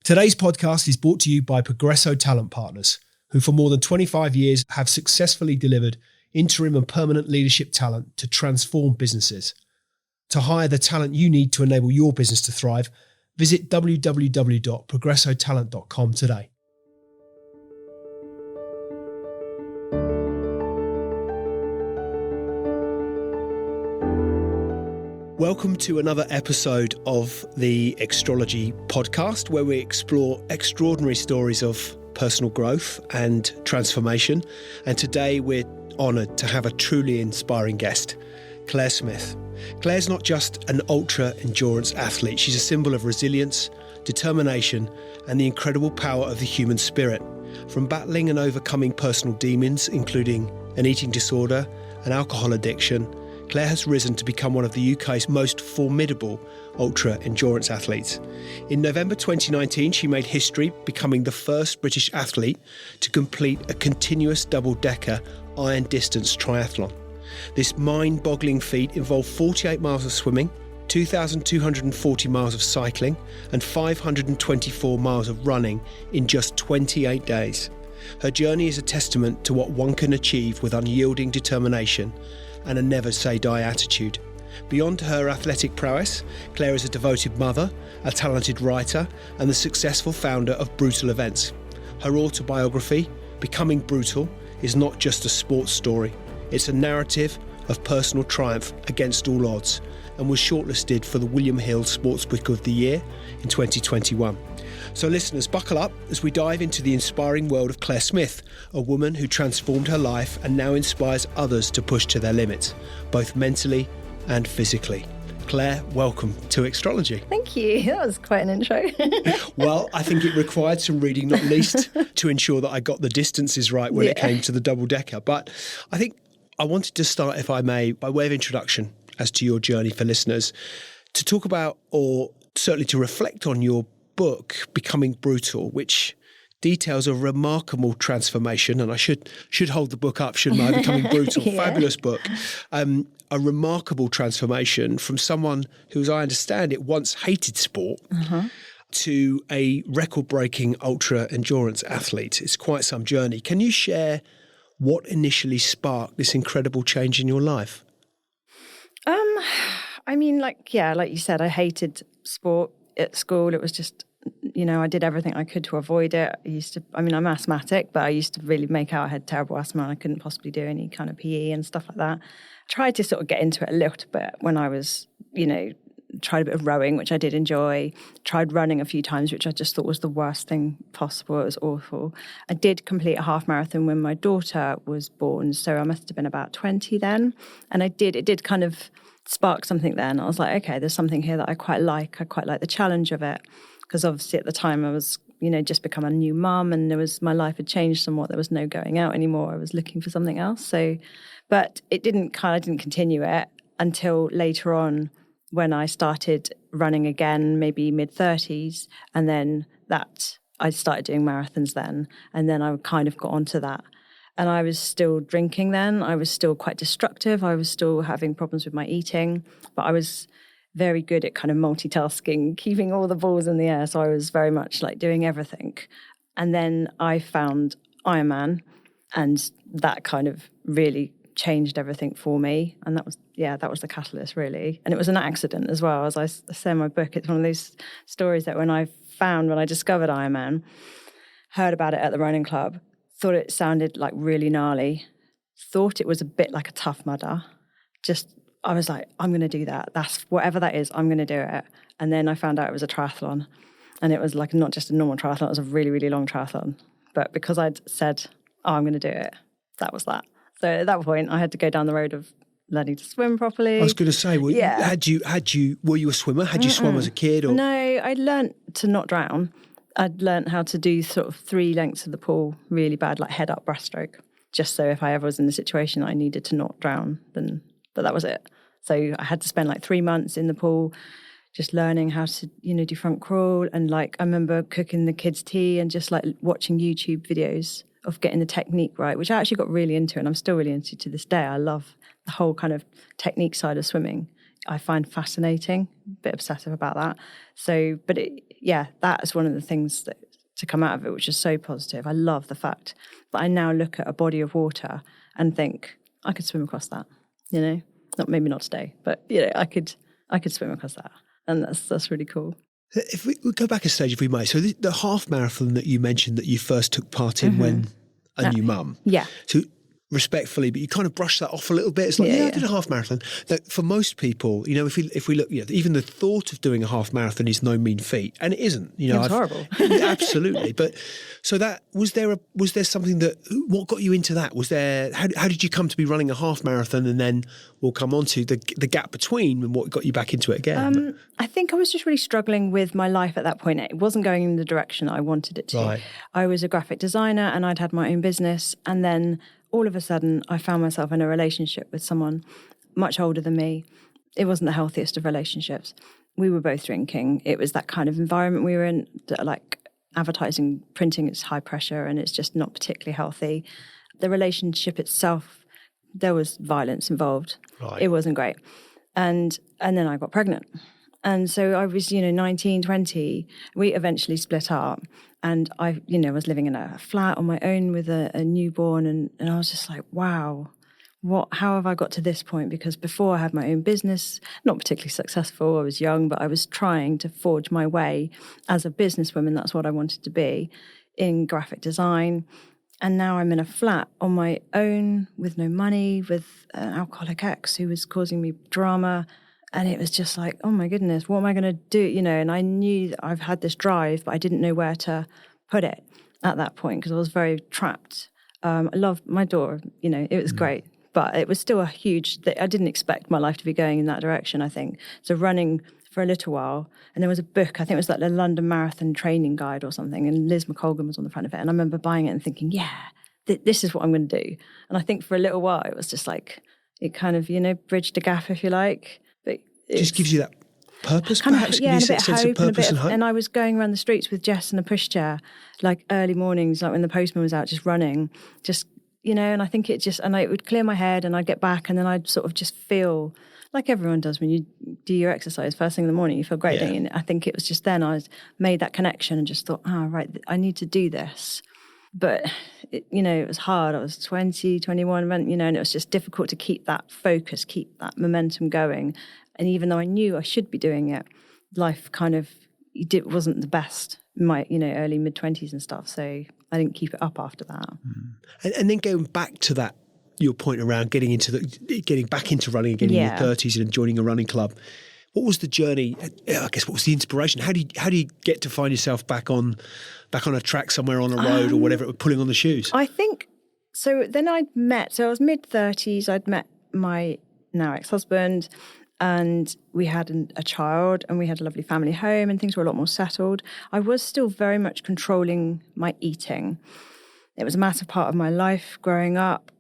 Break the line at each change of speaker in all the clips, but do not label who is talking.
Today's podcast is brought to you by Progresso Talent Partners, who for more than 25 years have successfully delivered interim and permanent leadership talent to transform businesses. To hire the talent you need to enable your business to thrive, visit www.progressotalent.com today. Welcome to another episode of the Extrology podcast, where we explore extraordinary stories of personal growth and transformation. And today we're honoured to have a truly inspiring guest, Claire Smith. Claire's not just an ultra-endurance athlete. She's a symbol of resilience, determination, and the incredible power of the human spirit. From battling and overcoming personal demons, including an eating disorder, an alcohol addiction, Claire has risen to become one of the UK's most formidable ultra-endurance athletes. In November 2019, she made history, becoming the first British athlete to complete a continuous double-decker iron distance triathlon. This mind-boggling feat involved 48 miles of swimming, 2,240 miles of cycling, and 524 miles of running in just 28 days. Her journey is a testament to what one can achieve with unyielding determination and a never-say-die attitude. Beyond her athletic prowess, Claire is a devoted mother, a talented writer, and the successful founder of Brutal Events. Her autobiography, Becoming Brutal, is not just a sports story. It's a narrative of personal triumph against all odds, and was shortlisted for the William Hill Sportsbook of the Year in 2021. So listeners, buckle up as we dive into the inspiring world of Claire Smith, a woman who transformed her life and now inspires others to push to their limits, both mentally and physically. Claire, welcome to Extrology.
Thank you. That was quite an intro.
Well, I think it required some reading, not least to ensure that I got the distances right when it came to the double-decker. But I think I wanted to start, if I may, by way of introduction as to your journey for listeners, to talk about, or certainly to reflect on, your book, Becoming Brutal, which details a remarkable transformation. And I should hold the book up, shouldn't I? Becoming Brutal, fabulous book. A remarkable transformation from someone who, as I understand it, once hated sport to a record-breaking ultra-endurance athlete. It's quite some journey. Can you share what initially sparked this incredible change in your life?
Like you said, I hated sport at school. It was just, I did everything I could to avoid it. I'm asthmatic, but I used to really make out I had terrible asthma and I couldn't possibly do any kind of PE and stuff like that. Tried to sort of get into it a little bit when I was, tried a bit of rowing, which I did enjoy. Tried running a few times, which I just thought was the worst thing possible. It was awful. I did complete a half marathon when my daughter was born, so I must have been about 20 then. And it did kind of spark something then. I was like, okay, there's something here that I quite like. I quite like the challenge of it. Because obviously at the time I was, just become a new mum, and my life had changed somewhat. There was no going out anymore. I was looking for something else. So, but I didn't continue it until later on when I started running again, maybe mid-30s. And then I started doing marathons then. And then I kind of got onto that. And I was still drinking then. I was still quite destructive. I was still having problems with my eating. But I was very good at kind of multitasking, keeping all the balls in the air. So I was very much like doing everything. And then I found Ironman, and that kind of really changed everything for me. And that was the catalyst, really. And it was an accident as well. As I say in my book, it's one of those stories that when I discovered Ironman, heard about it at the running club, thought it sounded like really gnarly, thought it was a bit like a Tough Mudder. I was like, I'm going to do that. That's whatever that is, I'm going to do it. And then I found out it was a triathlon. And it was like not just a normal triathlon, it was a really, really long triathlon. But because I'd said, I'm going to do it, that was that. So at that point, I had to go down the road of learning to swim properly.
I was going to say, were you a swimmer? Had you swum as a kid? Or?
No, I learnt to not drown. I'd learnt how to do sort of 3 lengths of the pool really bad, like head up breaststroke, just so if I ever was in the situation I needed to not drown, but that was it. So I had to spend like 3 months in the pool just learning how to, do front crawl. And like, I remember cooking the kids' tea and just like watching YouTube videos of getting the technique right, which I actually got really into and I'm still really into to this day. I love the whole kind of technique side of swimming. I find fascinating, a bit obsessive about that. So, but that is one of the things that to come out of it, which is so positive. I love the fact that I now look at a body of water and think, I could swim across that, maybe not today, but I could swim across that. And that's really cool.
If we go back a stage, if we may, so the half marathon that you mentioned that you first took part in when a new mum.
Yeah.
So respectfully, but you kind of brush that off a little bit. It's like, I did a half marathon. That for most people, if we look, even the thought of doing a half marathon is no mean feat, and it isn't.
It was horrible.
Absolutely. But so that was there something what got you into that? Was there how did you come to be running a half marathon, and then we'll come on to the gap between and what got you back into it again?
I think I was just really struggling with my life at that point. It wasn't going in the direction I wanted it to.
Right.
I was a graphic designer and I'd had my own business, and then all of a sudden, I found myself in a relationship with someone much older than me. It wasn't the healthiest of relationships. We were both drinking. It was that kind of environment we were in, like advertising, printing, it's high pressure and it's just not particularly healthy. The relationship itself, there was violence involved.
Right.
It wasn't great. And then I got pregnant. And so I was, 19, 20. We eventually split up. And I, was living in a flat on my own with a newborn. And I was just like, wow, how have I got to this point? Because before I had my own business, not particularly successful. I was young, but I was trying to forge my way as a businesswoman. That's what I wanted to be in graphic design. And now I'm in a flat on my own with no money, with an alcoholic ex who was causing me drama. And it was just like, oh my goodness, what am I going to do? And I knew that I've had this drive, but I didn't know where to put it at that point because I was very trapped. I loved my daughter, it was great, but it was still I didn't expect my life to be going in that direction, I think. So running for a little while, and there was a book, I think it was like the London Marathon Training Guide or something, and Liz McColgan was on the front of it. And I remember buying it and thinking, this is what I'm going to do. And I think for a little while, it was just like, it kind of, bridged a gap, if you like.
It just gives you that purpose,
kind
perhaps?
Of, yeah, and a bit of
sense
hope,
of purpose and hope.
And I was going around the streets with Jess in a pushchair, like early mornings, like when the postman was out, just running, and I think it would clear my head and I'd get back and then I'd sort of just feel like everyone does when you do your exercise first thing in the morning, you feel great. Yeah. And I think it was just then I made that connection and just thought, right, I need to do this. But, it was hard. I was 20, 21, and it was just difficult to keep that focus, keep that momentum going. And even though I knew I should be doing it, life kind of wasn't the best in my, early mid-20s and stuff. So I didn't keep it up after that.
And then going back to that, your point around getting back into running again in your 30s and joining a running club. What was the journey? I guess what was the inspiration? How do you get to find yourself back on a track somewhere on a road or whatever, pulling on the shoes?
I think so. Then I was mid-30s. I'd met my now ex-husband, and we had a child, and we had a lovely family home, and things were a lot more settled. I was still very much controlling my eating. It was a massive part of my life growing up,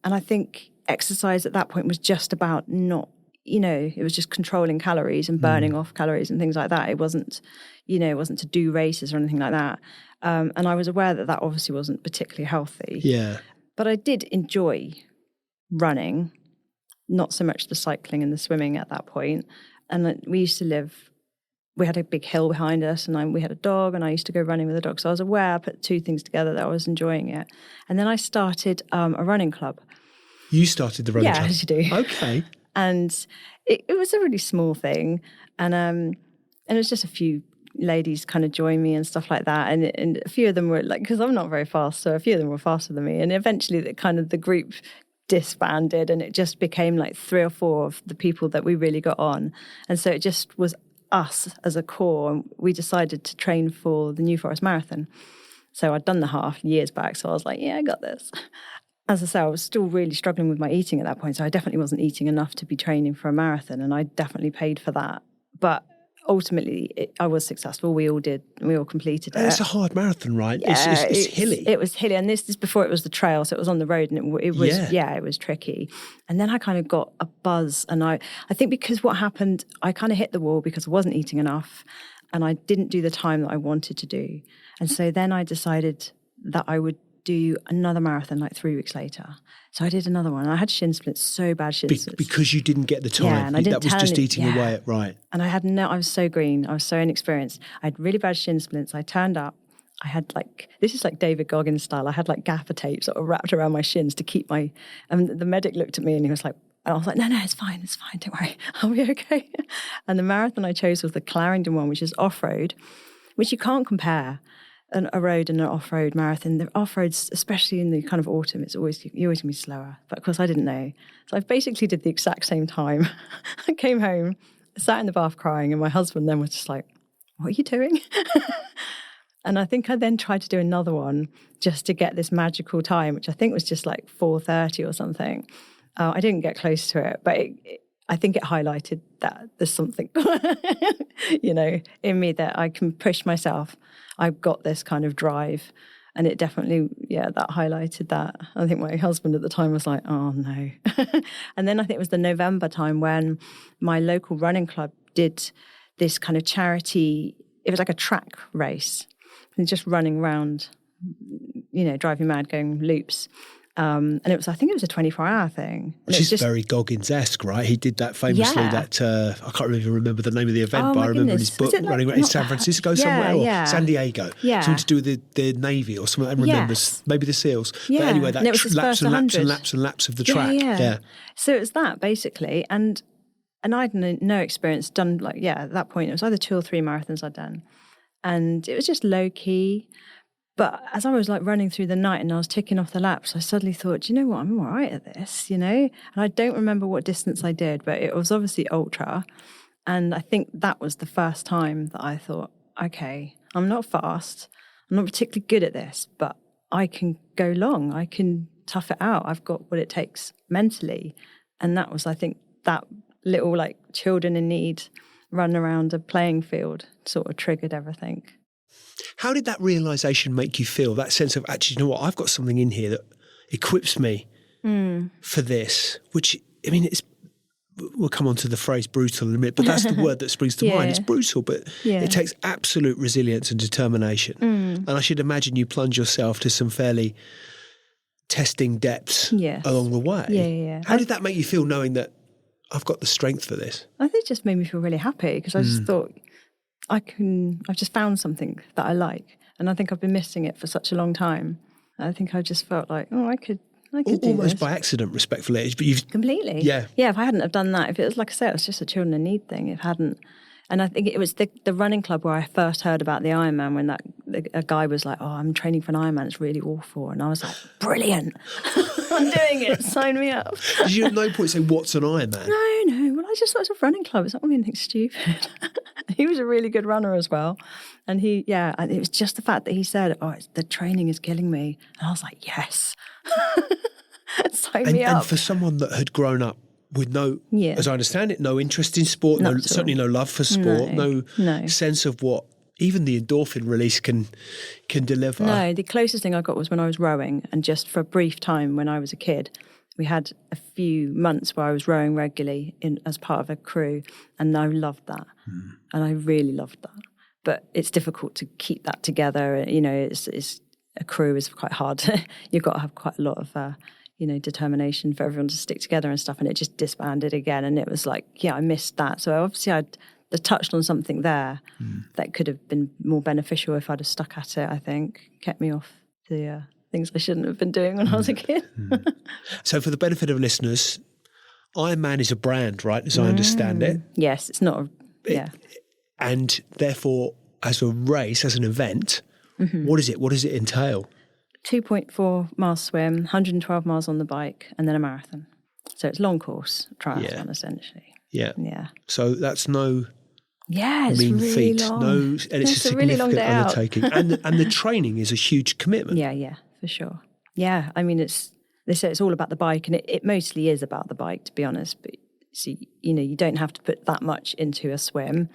and I think exercise at that point was just about not. It was just controlling calories and burning off calories and things like that. It wasn't, it wasn't to do races or anything like that. And I was aware that obviously wasn't particularly healthy.
Yeah.
But I did enjoy running, not so much the cycling and the swimming at that point. And we had a big hill behind us and we had a dog and I used to go running with the dog. So I was aware, I put two things together that I was enjoying it. And then I started a running club.
You started the running club?
Yeah, as you do.
Okay.
And it was a really small thing. And it was just a few ladies kind of joined me and stuff like that. And a few of them were like, because I'm not very fast, so a few of them were faster than me. And eventually the group disbanded and it just became like 3 or 4 of the people that we really got on. And so it just was us as a core. And we decided to train for the New Forest Marathon. So I'd done the half years back. So I was like, yeah, I got this. As I say, I was still really struggling with my eating at that point. So I definitely wasn't eating enough to be training for a marathon. And I definitely paid for that. But ultimately, I was successful. We all did. We all completed it.
It's a hard marathon, right?
Yeah,
it's hilly.
It was hilly. And this is before it was the trail. So it was on the road and it was tricky. And then I kind of got a buzz. And I think because what happened, I kind of hit the wall because I wasn't eating enough. And I didn't do the time that I wanted to do. And so then I decided that I would do another marathon like 3 weeks later. So I did another one. I had shin splints, so bad shin splints.
Because you didn't get the time.
Yeah, and I didn't
that was just eating
yeah.
away at right.
And I was so green. I was so inexperienced. I had really bad shin splints. I turned up. I had this is like David Goggins style. I had like gaffer tape sort of wrapped around my shins to keep my, and the medic looked at me and he was like, and I was like, no, it's fine, don't worry, I'll be okay. And the marathon I chose was the Clarendon one, which is off-road, which you can't compare a road and an off-road marathon. The off-roads, especially in the kind of autumn, you're always going to be slower. But of course I didn't know. So I basically did the exact same time. I came home, sat in the bath crying, and my husband then was just like, what are you doing? And I think I then tried to do another one just to get this magical time, which I think was just like 4:30 or something. I didn't get close to it, but I think it highlighted that there's something, in me that I can push myself. I've got this kind of drive. And it definitely, that highlighted that. I think my husband at the time was like, oh, no. And then I think it was the November time when my local running club did this kind of charity, it was like a track race. And just running around, drive you mad, going loops. And I think it was a 24-hour thing.
Which is just very Goggins-esque, right? He did that famously, I can't even remember the name of the event, but I remember his book running around in San Francisco somewhere or San Diego. Yeah. Something to do with the Navy or something. I remember, maybe the SEALs. Yeah. But anyway, that laps and laps and laps and laps of the track. Yeah.
So it was that, basically. And I had no experience done, at that point, it was either 2 or 3 marathons I'd done. And it was just low-key. But as I was running through the night and I was ticking off the laps, I suddenly thought, you know what, I'm all right at this, And I don't remember what distance I did, but it was obviously ultra. And I think that was the first time that I thought, okay, I'm not fast. I'm not particularly good at this, but I can go long. I can tough it out. I've got what it takes mentally. And that was, I think, that little children in need run around a playing field sort of triggered everything.
How did that realisation make you feel, that sense of, actually, you know what, I've got something in here that equips me for this, which, we'll come on to the phrase brutal in a minute, but that's the word that springs to mind. It's brutal, but it takes absolute resilience and determination. And I should imagine you plunge yourself to some fairly testing depths along the way.
Yeah.
How did that make you feel, knowing that I've got the strength for this?
I think it just made me feel really happy because I just thought, I've just found something that I like. And I think I've been missing it for such a long time. I think I just felt like, I could do
almost
this.
By accident, respectfully. But you've
completely.
Yeah.
If I hadn't have done that, if it was, like I said, it was just a children in need thing. If I hadn't, and I think it was the running club where I first heard about the Ironman, when a guy was like, I'm training for an Ironman, it's really awful. And I was like, brilliant. I'm doing it. Sign me up.
Did you at no point say, what's an Ironman?
No. Well, I just thought it was a running club. It's not really anything stupid. He was a really good runner as well. And and it was just the fact that he said, the training is killing me. And I was like, yes. Sign me up.
And for someone that had grown up with no, as I understand it, no interest in sport, certainly no love for sport, no sense of what even the endorphin release can deliver.
No, the closest thing I got was when I was rowing, and just for a brief time when I was a kid. We had a few months where I was rowing regularly as part of a crew, and I loved that. And I really loved that. But it's difficult to keep that together. It's a crew is quite hard. You've got to have quite a lot of determination for everyone to stick together and stuff, and it just disbanded again. And it was like, I missed that. So obviously I'd touched on something there that could have been more beneficial if I'd have stuck at it, I think. Kept me off the things I shouldn't have been doing when I was a kid.
So for the benefit of listeners, Ironman is a brand, right, as I understand it?
Yes, it's not
and therefore, as a race, as an event, what is it? What does it entail?
2.4 miles swim, 112 miles on the bike, and then a marathon. So it's long course triathlon, essentially.
Yeah.
Yeah.
So that's no
it's
mean
really
feat.
long.
And it's a significant
really long day
undertaking. and the training is a huge commitment.
Yeah, for sure. Yeah, they say it's all about the bike, and it mostly is about the bike, to be honest. But you don't have to put that much into a swim.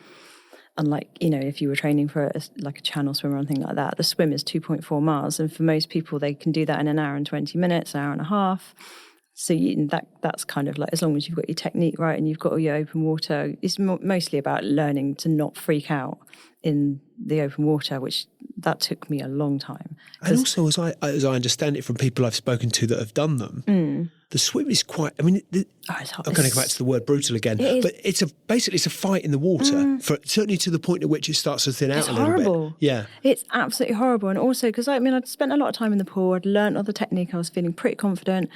Unlike, if you were training for a channel swim or anything like that, the swim is 2.4 miles. And for most people, they can do that in an hour and 20 minutes, an hour and a half. So that's kind of like, as long as you've got your technique right and you've got all your open water, it's mostly about learning to not freak out in the open water, which that took me a long time.
And also, as I understand it from people I've spoken to that have done them, the swim is quite, I mean, I'm going to go back to the word brutal again, but it's basically a fight in the water, certainly to the point at which it starts to thin out a little
horrible.
bit. Yeah.
It's absolutely horrible. And also, because I'd spent a lot of time in the pool, I'd learned all the technique, I was feeling pretty confident.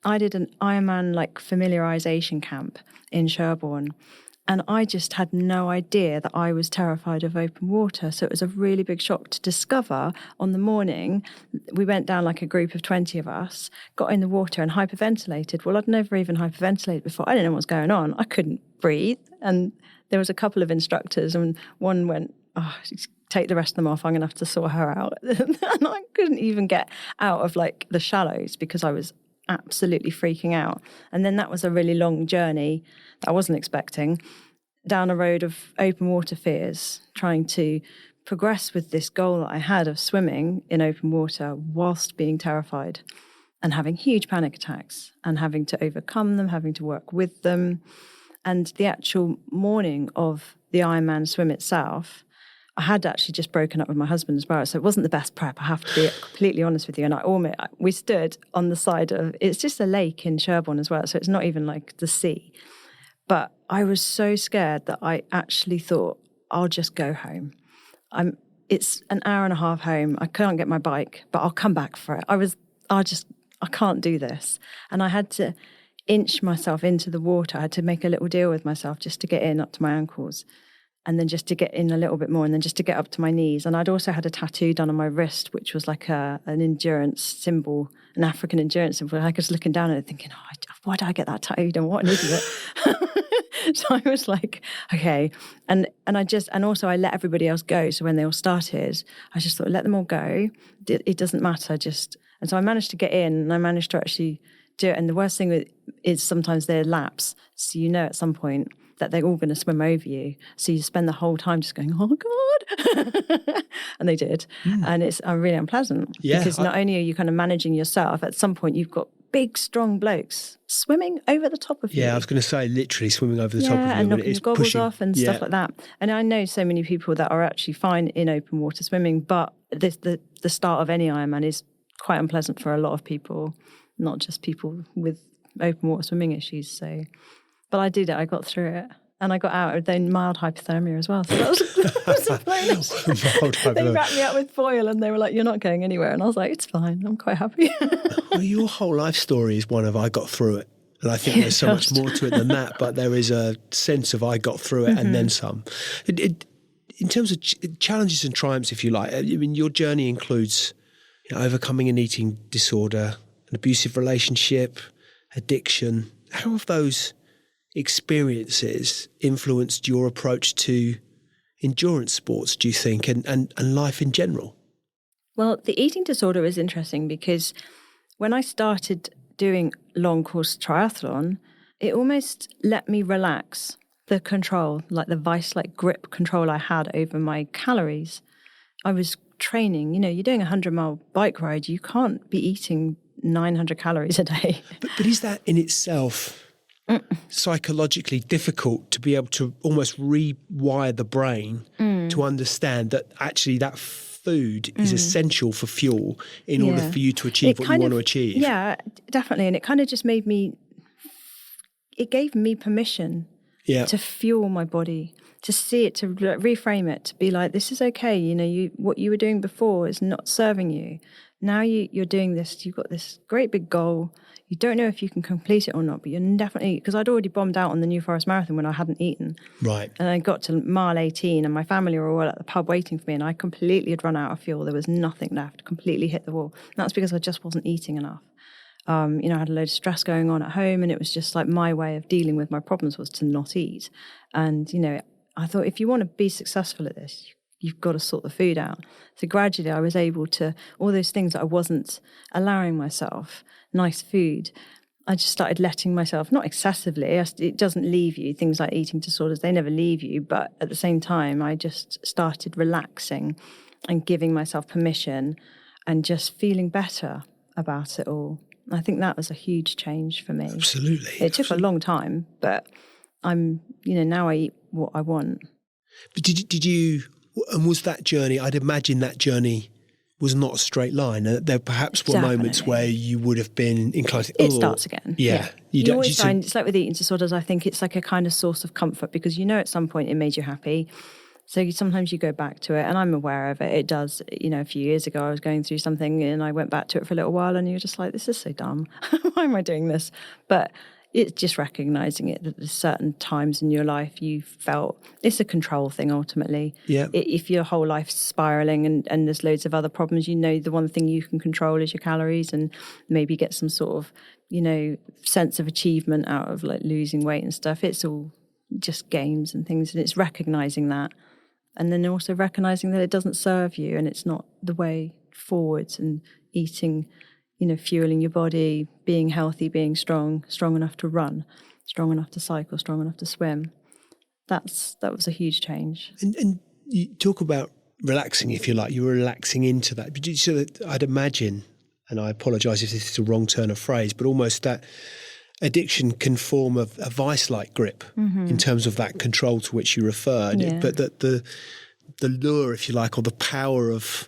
I did an Ironman familiarization camp in Sherborne, and I just had no idea that I was terrified of open water. So it was a really big shock to discover on the morning. We went down like a group of 20 of us, got in the water and hyperventilated. Well, I'd never even hyperventilated before. I didn't know what was going on. I couldn't breathe. And there was a couple of instructors, and one went, take the rest of them off. I'm going to have to sort her out. And I couldn't even get out of the shallows because I was absolutely freaking out. And then that was a really long journey that I wasn't expecting, down a road of open water fears, trying to progress with this goal that I had of swimming in open water whilst being terrified and having huge panic attacks and having to overcome them, having to work with them. And the actual morning of the Ironman swim itself, I had actually just broken up with my husband as well, so it wasn't the best prep. I have to be completely honest with you. And we stood on the side of, it's just a lake in Sherborne as well, so it's not even like the sea. But I was so scared that I actually thought, I'll just go home. It's an hour and a half home. I can't get my bike, but I'll come back for it. I can't do this. And I had to inch myself into the water. I had to make a little deal with myself just to get in up to my ankles, and then just to get in a little bit more, and then just to get up to my knees. And I'd also had a tattoo done on my wrist, which was like an endurance symbol, an African endurance symbol. I was looking down at it thinking, why did I get that tattoo done? What an idiot. So I was like, okay. And also I let everybody else go. So when they all started, I just thought, let them all go. It doesn't matter. And so I managed to get in, and I managed to actually do it. And the worst thing is sometimes they're laps. So at some point that they're all going to swim over you. So you spend the whole time just going, oh, God. And they did. And it's really unpleasant. Yeah, because not only are you kind of managing yourself, at some point you've got big, strong blokes swimming over the top of you.
Yeah, I was going to say literally swimming over the top of you.
And knocking your goggles off and stuff like that. And I know so many people that are actually fine in open water swimming, but the start of any Ironman is quite unpleasant for a lot of people, not just people with open water swimming issues. So... But I did it. I got through it. And I got out with mild hypothermia as well. So that was a bonus. They wrapped me up with foil and they were like, you're not going anywhere. And I was like, it's fine. I'm quite happy.
Well, your whole life story is one of I got through it. And I think there's so much more to it than that. But there is a sense of I got through it and then some. In terms of challenges and triumphs, if you like, I mean, your journey includes overcoming an eating disorder, an abusive relationship, addiction. How have those experiences influenced your approach to endurance sports, do you think, and life in general?
Well, the eating disorder is interesting because when I started doing long course triathlon, it almost let me relax the control, like the vice-like grip control I had over my calories. I was training, you're doing a 100-mile bike ride, you can't be eating 900 calories a day.
But is that in itself psychologically difficult to be able to almost rewire the brain to understand that actually that food is essential for fuel in order for you to achieve what you want to achieve?
Yeah, definitely. And it kind of just gave me permission to fuel my body, to see it, to reframe it, to be like, this is okay. What you were doing before is not serving you. Now you're doing this, you've got this great big goal. You don't know if you can complete it or not, but you're definitely, because I'd already bombed out on the New Forest Marathon when I hadn't eaten.
Right.
And I got to mile 18 and my family were all at the pub waiting for me and I completely had run out of fuel. There was nothing left, completely hit the wall. And that's because I just wasn't eating enough. I had a load of stress going on at home and it was just like my way of dealing with my problems was to not eat. And, I thought if you want to be successful at this, you've got to sort the food out. So gradually I was able to, all those things that I wasn't allowing myself, nice food, I just started letting myself, not excessively, it doesn't leave you, things like eating disorders, they never leave you, but at the same time I just started relaxing and giving myself permission and just feeling better about it all. I think that was a huge change for me.
Absolutely.
It took a long time, but now I eat what I want.
But did you, and was that journey, I'd imagine that journey was not a straight line. There perhaps were moments where you would have been inclined to...
It starts again.
Yeah.
You always find, it's like with eating disorders, I think it's like a kind of source of comfort because at some point it made you happy. So sometimes you go back to it, and I'm aware of it. It does. A few years ago I was going through something and I went back to it for a little while and you're just like, this is so dumb. Why am I doing this? But it's just recognising it, that there's certain times in your life you felt it's a control thing ultimately.
Yeah.
If your whole life's spiralling and there's loads of other problems, the one thing you can control is your calories, and maybe get some sort of, sense of achievement out of like losing weight and stuff. It's all just games and things, and it's recognising that. And then also recognising that it doesn't serve you and it's not the way forwards, and eating, fueling your body, being healthy, being strong enough to run, strong enough to cycle, strong enough to swim. That was a huge change.
And you talk about relaxing, if you like. You were relaxing into that. But so I'd imagine, and I apologise if this is a wrong turn of phrase, but almost that addiction can form a vice-like grip in terms of that control to which you refer.
Yeah.
But that the lure, if you like, or the power of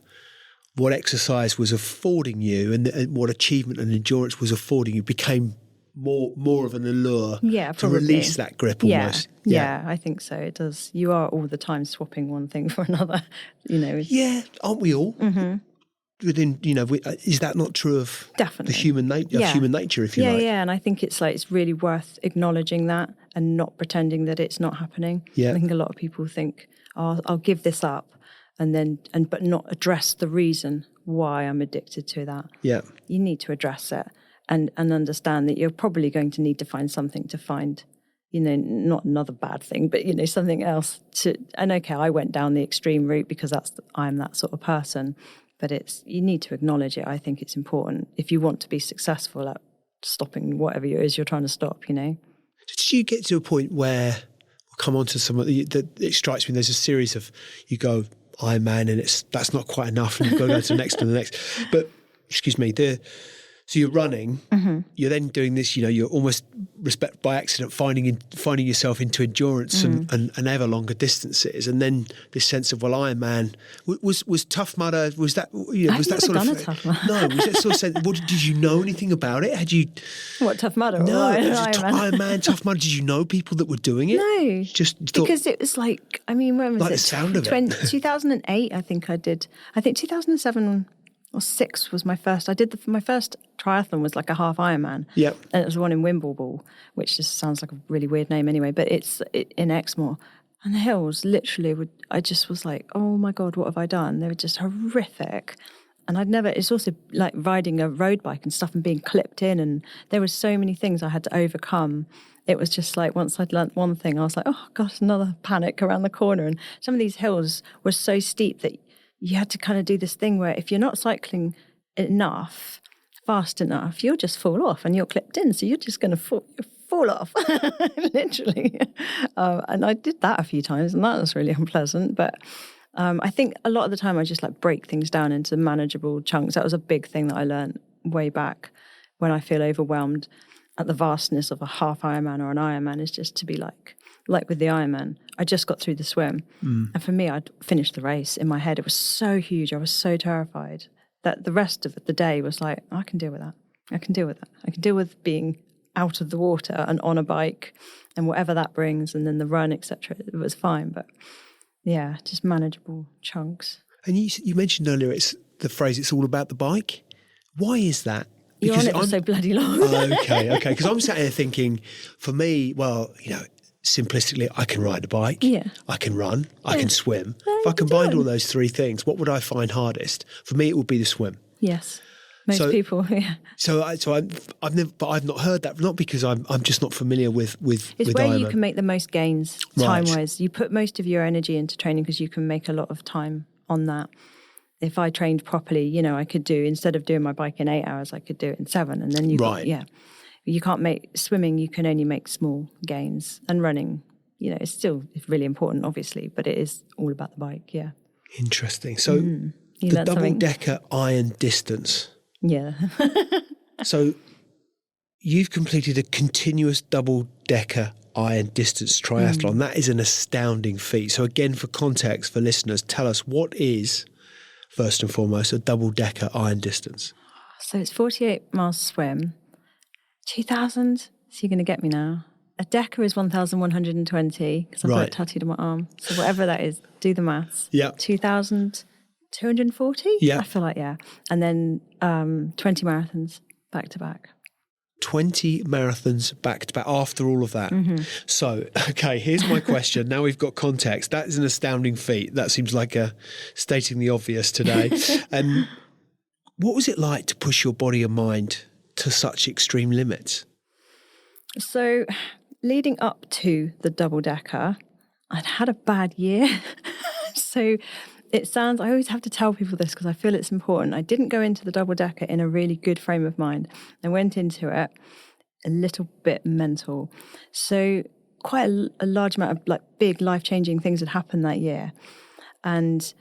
what exercise was affording you and what achievement and endurance was affording you became more of an allure to release that grip almost.
Yeah, I think so. It does. You are all the time swapping one thing for another,
Yeah, aren't we all? Mm-hmm. Within, is that not true of
definitely
the human nature, if you like?
Yeah, and I think it's really worth acknowledging that and not pretending that it's not happening.
Yeah.
I think a lot of people think, I'll give this up, but not address the reason why I'm addicted to that. Yeah. You need to address it and understand that you're probably going to need to find something to find, not another bad thing, but, something else and okay, I went down the extreme route because I'm that sort of person, but you need to acknowledge it. I think it's important if you want to be successful at stopping whatever it is you're trying to stop,
Did you get to a point where, we'll come on to some of it strikes me there's a series of, you go Ironman and that's not quite enough and you've got to go to the next and the next. But, excuse me, so you're running, you're then doing this, you're almost by accident finding yourself into endurance and ever longer distances. And then this sense of, Ironman, was Tough Mudder, was that, was that sort of...
I've never done a Tough Mudder.
No, was that sort of sense, did you know anything about it? Had you...
What, Tough Mudder?
No, Ironman, Tough Mudder. Did you know people that were doing it?
No. Because it was when was
like
it?
The sound of it.
2008, I think I did. I think 2007... or 6 was my first. I did my first triathlon was like a half Ironman.
Yep.
And it was one in Wimbledon, which just sounds like a really weird name anyway, but it's in Exmoor. And the hills literally I just was like, oh my God, what have I done? They were just horrific. And it's also like riding a road bike and stuff and being clipped in. And there were so many things I had to overcome. It was just like, once I'd learnt one thing, I was like, oh gosh, another panic around the corner. And some of these hills were so steep that you had to kind of do this thing where if you're not cycling fast enough, you'll just fall off and you're clipped in. So you're just going to fall off, literally. And I did that a few times and that was really unpleasant. But I think a lot of the time I just break things down into manageable chunks. That was a big thing that I learned way back when I feel overwhelmed at the vastness of a half Ironman or an Ironman, is just to be like with the Ironman, I just got through the swim. And for me, I'd finished the race in my head. It was so huge. I was so terrified that the rest of the day was like, I can deal with that. I can deal with that. I can deal with being out of the water and on a bike and whatever that brings, and then the run, etc. It was fine. But yeah, just manageable chunks.
And you mentioned earlier, it's the phrase, it's all about the bike. Why is that?
You're on it for so bloody long.
Okay. Because I'm sat here thinking, for me, simplistically, I can ride a bike, I can run, I can swim. If I combined all those three things, what would I find hardest? For me, it would be the swim.
Yes, most people. Yeah.
So I've not heard that. Not because I'm just not familiar with.
It's
with
where
Ironman.
You can make the most gains time-wise. You put most of your energy into training because you can make a lot of time on that. If I trained properly, I could do, instead of doing my bike in 8 hours, I could do it in 7, and then you can't make swimming. You can only make small gains, and running, it's really important, obviously, but it is all about the bike. Yeah.
Interesting. So the double-decker iron distance.
Yeah.
So you've completed a continuous double-decker iron distance triathlon. That is an astounding feat. So again, for context, for listeners, tell us, what is, first and foremost, a double-decker iron distance?
So it's 48 miles swim, 2,000. So you're going to get me now. A decker is 1,120 because I've got it tattooed on my arm. So whatever that is, do the maths.
Yeah.
2,240?
Yeah.
I feel like, yeah. And then 20 marathons back to back.
20 marathons back to back after all of that. So, okay, here's my question. Now we've got context. That is an astounding feat. That seems like stating the obvious today. And what was it like to push your body and mind to such extreme limits?
So, leading up to the double-decker, I'd had a bad year. So it sounds, I always have to tell people this because I feel it's important. I didn't go into the double-decker in a really good frame of mind. I went into it a little bit mental. So quite a large amount of like big life-changing things had happened that year. And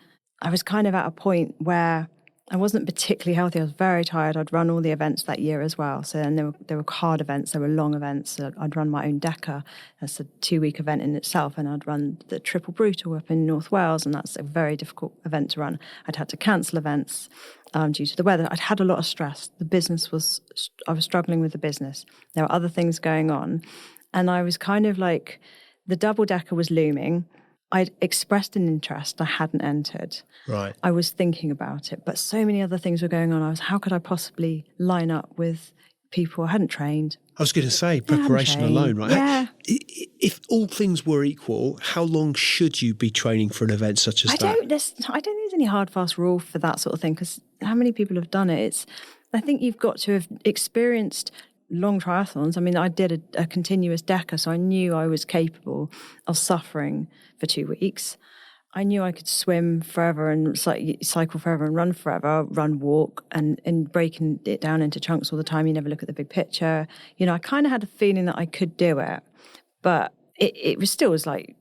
I was kind of at a point where I wasn't particularly healthy. I was very tired. I'd run all the events that year as well. So and there were hard events, there were long events. So I'd run my own Decker. That's a 2-week event in itself. And I'd run the Triple Brutal up in North Wales, and that's a very difficult event to run. I'd had to cancel events due to the weather. I'd had a lot of stress. I was struggling with the business. There were other things going on. And I was kind of like, the double decker was looming. I'd expressed an interest I hadn't entered.
Right.
I was thinking about it, but so many other things were going on. How could I possibly line up with people I hadn't trained?
I was going to say, preparation alone, right?
Yeah.
If all things were equal, how long should you be training for an event such as that?
I don't think there's any hard, fast rule for that sort of thing, because how many people have done it? I think you've got to have experienced long triathlons. I mean, I did a continuous decker, so I knew I was capable of suffering for 2 weeks. I knew I could swim forever and cycle forever and run forever, walk, and breaking it down into chunks all the time. You never look at the big picture. You know, I kind of had a feeling that I could do it, but it was still like,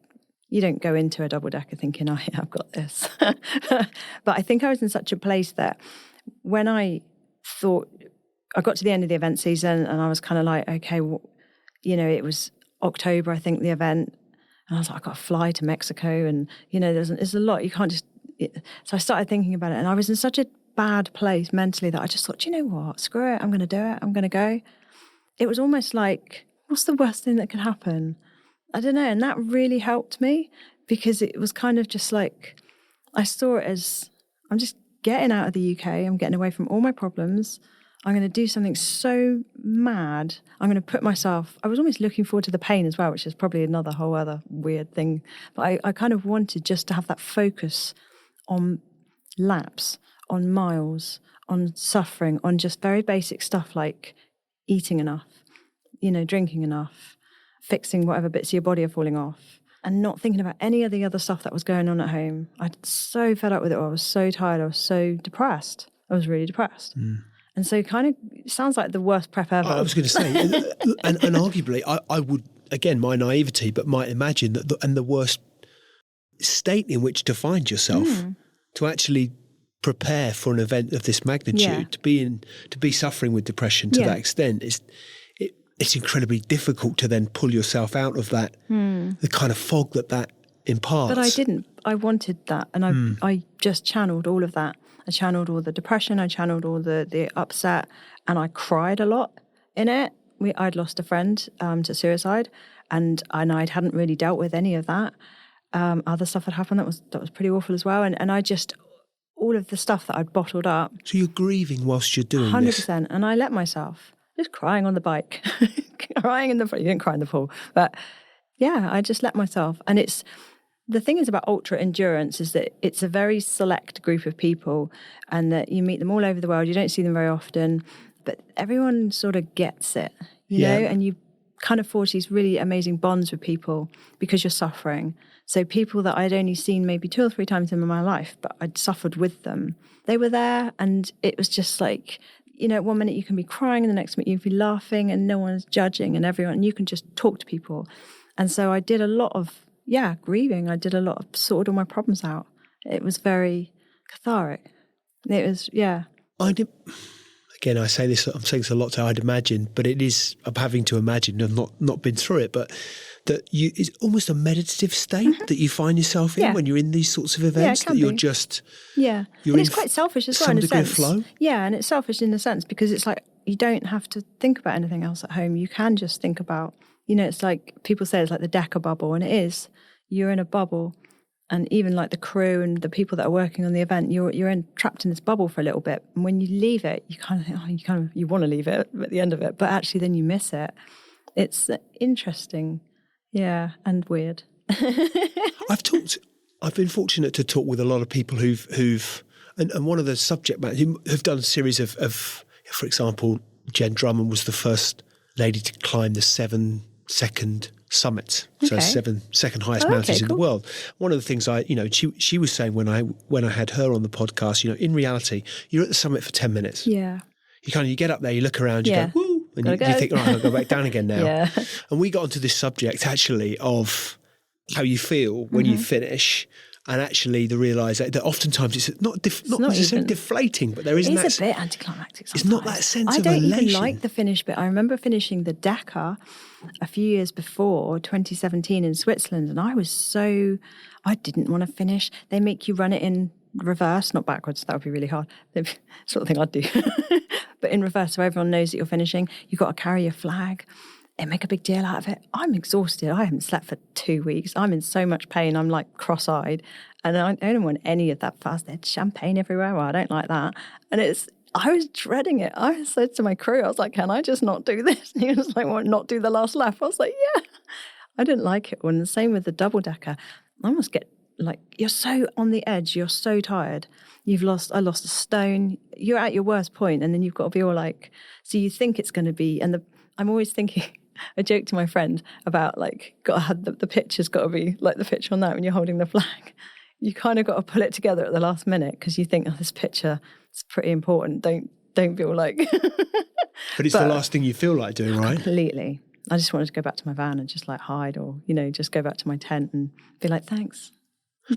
you don't go into a double decker thinking, oh, yeah, I've got this. But I think I was in such a place that when I thought, I got to the end of the event season and I was kind of like, okay, well, you know, it was October, I think, the event. And I was like, I've got to fly to Mexico. And, you know, there's a lot. You can't just... So I started thinking about it. And I was in such a bad place mentally that I just thought, you know what? Screw it. I'm going to do it. I'm going to go. It was almost like, what's the worst thing that could happen? I don't know. And that really helped me because it was kind of just like, I saw it as, I'm just getting out of the UK. I'm getting away from all my problems. I'm going to do something so mad. I'm going to put myself... I was almost looking forward to the pain as well, which is probably another whole other weird thing. But I kind of wanted just to have that focus on laps, on miles, on suffering, on just very basic stuff like eating enough, you know, drinking enough, fixing whatever bits of your body are falling off, and not thinking about any of the other stuff that was going on at home. I'd so fed up with it all. I was so tired. I was so depressed. I was really depressed. And so kind of sounds like the worst prep ever.
I was going to say, and arguably, I would, again, my naivety, but might imagine that the worst state in which to find yourself, to actually prepare for an event of this magnitude, to be suffering with depression to that extent, it's incredibly difficult to then pull yourself out of that, the kind of fog that imparts.
But I didn't. I wanted that, and I just channeled all of that. I channeled all the depression, I channeled all the upset, and I cried a lot in it. I'd lost a friend to suicide, and I hadn't really dealt with any of that. Other stuff had happened that was pretty awful as well, and I just, all of the stuff that I'd bottled up.
So you're grieving whilst you're doing
100%,
this?
100%, and I let myself, just crying on the bike, crying in the pool. You didn't cry in the pool, but yeah, I just let myself, and it's... The thing is about ultra endurance is that it's a very select group of people and that you meet them all over the world. You don't see them very often, but everyone sort of gets it, you know, and you kind of forge these really amazing bonds with people because you're suffering. So people that I'd only seen maybe 2 or 3 times in my life, but I'd suffered with them. They were there and it was just like, you know, 1 minute you can be crying and the next minute you can be laughing and no one's judging and and you can just talk to people. And so I did a lot of grieving. I did a lot of sorted all my problems out. It was very cathartic. It was,
again, I say this, I'm saying this a lot to I'd imagine, but it is, I'm having to imagine, I've not been through it, but that it's almost a meditative state that you find yourself in when you're in these sorts of events, that you're
be.
just...
Yeah.
You're
and it's quite selfish as well, in a sense.
Some degree of flow.
Yeah, and it's selfish in a sense because it's like you don't have to think about anything else at home. You can just think about, it's like people say it's like the Decker bubble, and it is. You're in a bubble, and even like the crew and the people that are working on the event, you're trapped in this bubble for a little bit. And when you leave it, you kind of think, you want to leave it at the end of it, but actually then you miss it. It's interesting, and weird.
I've been fortunate to talk with a lot of people who've and one of the subject matter who have done a series of, for example, Jen Drummond was the first lady to climb the 7-second summits, so 7 second highest mountains in the world. One of the things she was saying when I had her on the podcast, in reality, you're at the summit for 10 minutes.
Yeah.
You get up there, you look around, you go, woo, and you think, right, I'll go back down again now. Yeah. And we got onto this subject actually of how you feel when you finish. And actually, the realisation that oftentimes it's not necessarily deflating, but there isn't that.
It's a bit anticlimactic sometimes.
It's not that sense of
elation.
elation.
I don't even like the finish bit. I remember finishing the Dakar a few years before, 2017 in Switzerland, and I didn't want to finish. They make you run it in reverse, not backwards. That would be really hard. Sort of thing I'd do. But in reverse, so everyone knows that you're finishing. You've got to carry a flag. They make a big deal out of it. I'm exhausted. I haven't slept for 2 weeks. I'm in so much pain. I'm like cross-eyed. And I don't want any of that fast. There's champagne everywhere. Well, I don't like that. And I was dreading it. I said to my crew, I was like, can I just not do this? And he was like, well, not do the last lap. I was like, yeah. I didn't like it. And the same with the double-decker. I almost get like, you're so on the edge. You're so tired. I lost a stone. You're at your worst point. And then you've got to be all like, so you think it's going to be, I'm always thinking, I joked to my friend about like, the picture's got to be like the picture on that when you're holding the flag. You kind of got to pull it together at the last minute because you think, this picture is pretty important. Don't feel like.
But it's the last thing you feel like doing, right?
Completely. I just wanted to go back to my van and just like hide, or just go back to my tent and be like, thanks.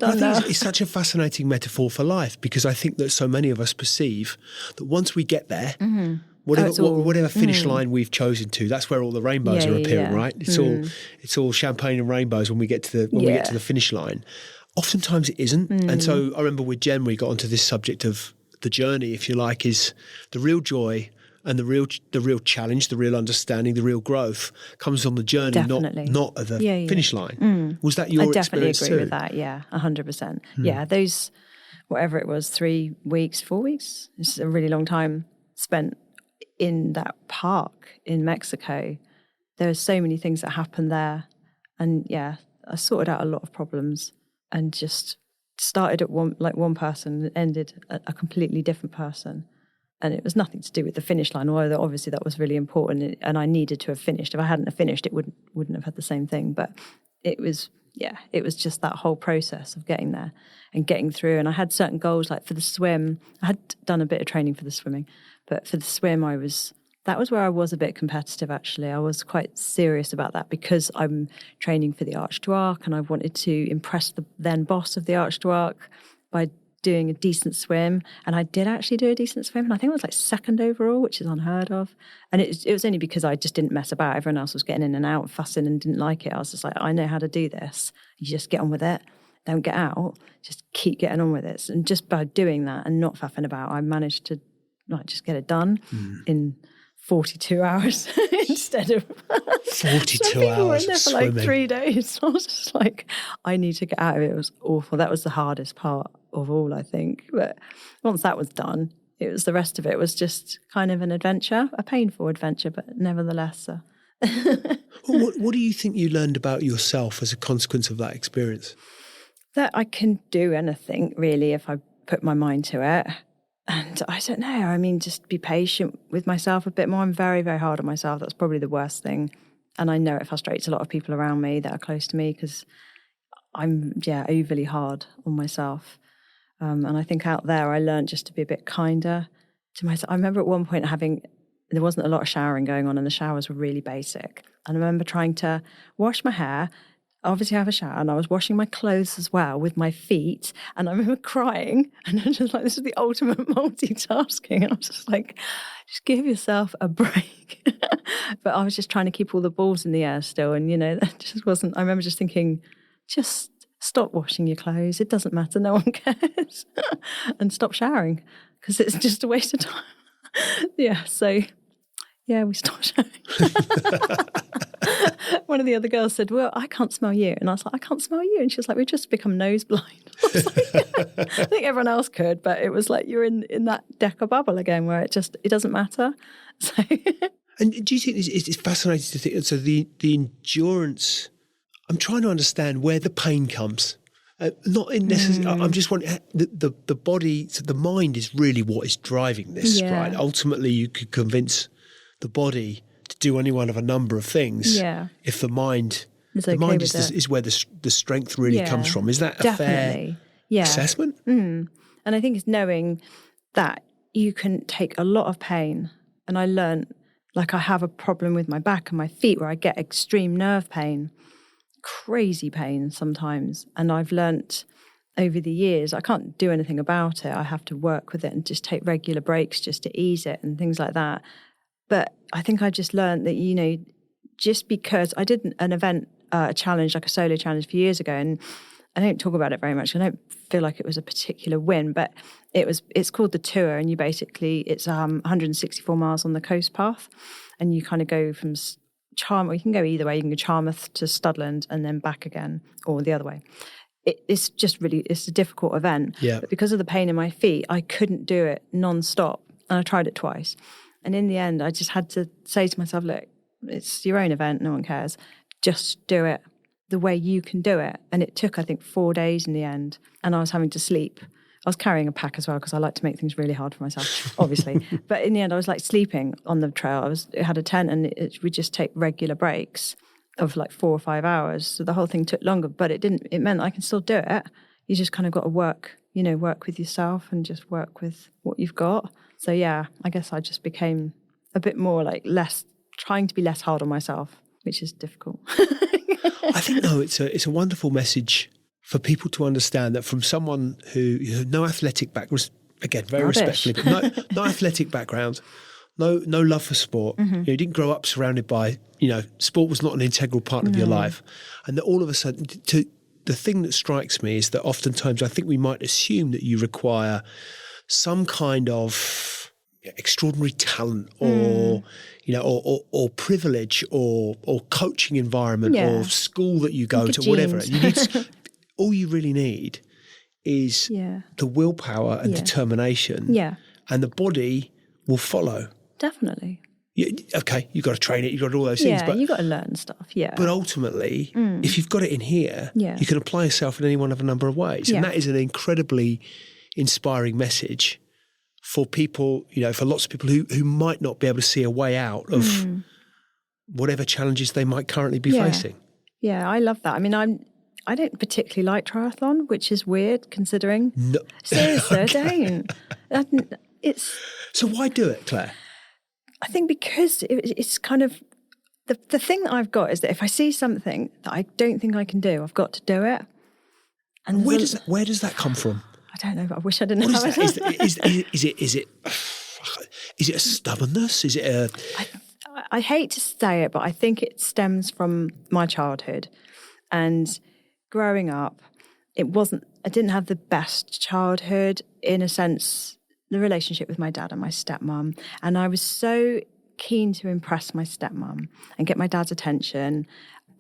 I think it's such a fascinating metaphor for life, because I think that so many of us perceive that once we get there. Mm-hmm. Whatever finish line we've chosen to, that's where all the rainbows are appearing, right? It's all champagne and rainbows when we get to the finish line. Oftentimes it isn't. And so I remember with Jen, we got onto this subject of the journey, if you like, is the real joy and the real challenge, the real understanding, the real growth comes on the journey, not at the finish line. Was that your experience too?
I definitely agree with that, 100%. Yeah, those, whatever it was, 3 weeks, 4 weeks, it's a really long time spent in that park in Mexico. There are so many things that happened there. And I sorted out a lot of problems and just started at one person and ended at a completely different person. And it was nothing to do with the finish line, although obviously that was really important and I needed to have finished. If I hadn't have finished, it wouldn't have had the same thing. But it was just that whole process of getting there and getting through. And I had certain goals, like for the swim. I had done a bit of training for the swimming. But for the swim, that was where I was a bit competitive, actually. I was quite serious about that because I'm training for the Arch du Arc and I wanted to impress the then boss of the Arch du Arc by doing a decent swim. And I did actually do a decent swim. And I think it was like second overall, which is unheard of. And it was only because I just didn't mess about. Everyone else was getting in and out and fussing and didn't like it. I was just like, I know how to do this. You just get on with it. Don't get out. Just keep getting on with it. And just by doing that and not faffing about, I managed to just get it done in 42 hours instead of
42 hours
in there for like 3 days. I was just like, I need to get out of it. It was awful. That was the hardest part of all, I think. But once that was done, the rest of it was just kind of an adventure, a painful adventure, but nevertheless.
What do you think you learned about yourself as a consequence of that experience?
That I can do anything, really, if I put my mind to it. And I don't know, I mean, just be patient with myself a bit more. I'm very, very hard on myself. That's probably the worst thing. And I know it frustrates a lot of people around me that are close to me because I'm, overly hard on myself. And I think out there I learned just to be a bit kinder to myself. I remember at one point there wasn't a lot of showering going on and the showers were really basic. And I remember trying to wash my hair obviously have a shower, and I was washing my clothes as well with my feet, and I remember crying, and I'm just like, this is the ultimate multitasking, and I was just like, just give yourself a break. But I was just trying to keep all the balls in the air still, and that just wasn't. I remember just thinking, just stop washing your clothes, it doesn't matter, no one cares. And stop showering, because it's just a waste of time. So we stopped showering. One of the other girls said, well, I can't smell you. And I was like, I can't smell you. And she was like, we've just become nose blind. I was like, yeah. I think everyone else could, but it was like you're in that Decker bubble again where it doesn't matter. So.
And do you think it's fascinating to think, so the endurance, I'm trying to understand where the pain comes. Not in necessarily, I'm just wondering, the body, so the mind is really what is driving this, right? Ultimately, you could convince the body to do any one of a number of things. Yeah. If the mind, is where the strength really comes from. Is that a fair assessment?
And I think it's knowing that you can take a lot of pain. And I learned, like, I have a problem with my back and my feet where I get extreme nerve pain, crazy pain sometimes. And I've learnt over the years, I can't do anything about it. I have to work with it and just take regular breaks just to ease it and things like that. But I think I just learned that, just because I did an event, a challenge, like a solo challenge a few years ago, and I don't talk about it very much. I don't feel like it was a particular win, but it's called the Tour, and it's 164 miles on the coast path, and you kind of go from you can go either way. You can go Charmouth to Studland and then back again, or the other way. It's a difficult event. Yeah. But because of the pain in my feet, I couldn't do it non-stop, and I tried it twice. And in the end, I just had to say to myself, look, it's your own event, no one cares. Just do it the way you can do it. And it took, I think, 4 days in the end. And I was having to sleep. I was carrying a pack as well, because I like to make things really hard for myself, obviously. But in the end, I was like sleeping on the trail. I had a tent, and we just take regular breaks of like 4 or 5 hours. So the whole thing took longer, but it meant I can still do it. You just kind of got to work with yourself and just work with what you've got. So I guess I just became a bit more like trying to be less hard on myself, which is difficult.
I think, no, it's a wonderful message for people to understand that from someone who no athletic background, again, very respectfully, but no athletic background, no love for sport. Mm-hmm. You didn't grow up surrounded by, sport was not an integral part of your life. And that all of a sudden, the thing that strikes me is that oftentimes I think we might assume that you require some kind of extraordinary talent or or privilege or coaching environment or school that you go to, whatever. All you really need is the willpower and determination. Yeah. And the body will follow.
Definitely.
Okay, you've got to train it, you've got to do all those things. But
you've got to learn stuff, But
ultimately, if you've got it in here, you can apply yourself in any one of a number of ways. And that is an incredibly inspiring message for people, for lots of people who might not be able to see a way out of whatever challenges they might currently be facing.
Yeah, I love that. I mean, I don't particularly like triathlon, which is weird considering.
No.
Seriously, I don't.
So why do it, Claire?
I think because it's kind of the thing that I've got is that if I see something that I don't think I can do, I've got to do it. And
where does that come from?
I don't know, but I wish I didn't know.
Is it a stubbornness? Is it a...
I hate to say it, but I think it stems from my childhood. And growing up, I didn't have the best childhood in a sense, the relationship with my dad and my stepmom. And I was so keen to impress my stepmom and get my dad's attention.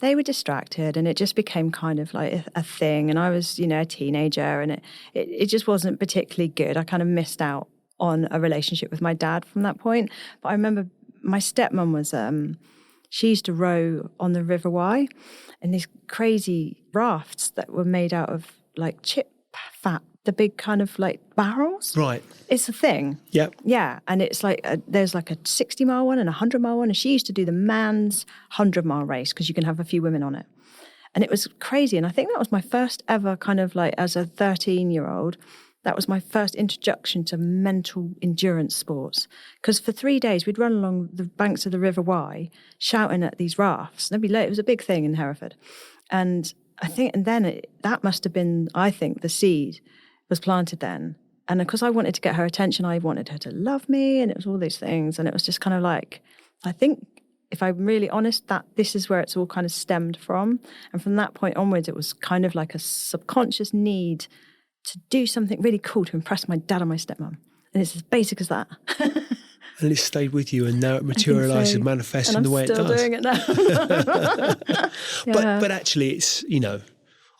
They were distracted, and it just became kind of like a thing. And I was, a teenager, and it just wasn't particularly good. I kind of missed out on a relationship with my dad from that point. But I remember my stepmom was, she used to row on the River Wye in these crazy rafts that were made out of like chip fat, the big kind of like barrels.
Right.
It's a thing.
Yep.
Yeah. And it's like, there's like a 60-mile one and a 100-mile one. And she used to do the man's 100-mile race because you can have a few women on it. And it was crazy. And I think that was my first ever kind of like, as a 13-year-old, that was my first introduction to mental endurance sports. Because for 3 days, we'd run along the banks of the River Wye, shouting at these rafts. It was a big thing in Hereford. And I think, and then that must have been, I think the seed was planted then. And because I wanted to get her attention, I wanted her to love me, and it was all these things. And it was just kind of like, I think if I'm really honest, that this is where it's all kind of stemmed from. And from that point onwards, it was kind of like a subconscious need to do something really cool to impress my dad and my stepmom. And it's as basic as that.
And it stayed with you, and now it materialises and manifests in the way it does.
I'm still doing it now.
But actually, it's,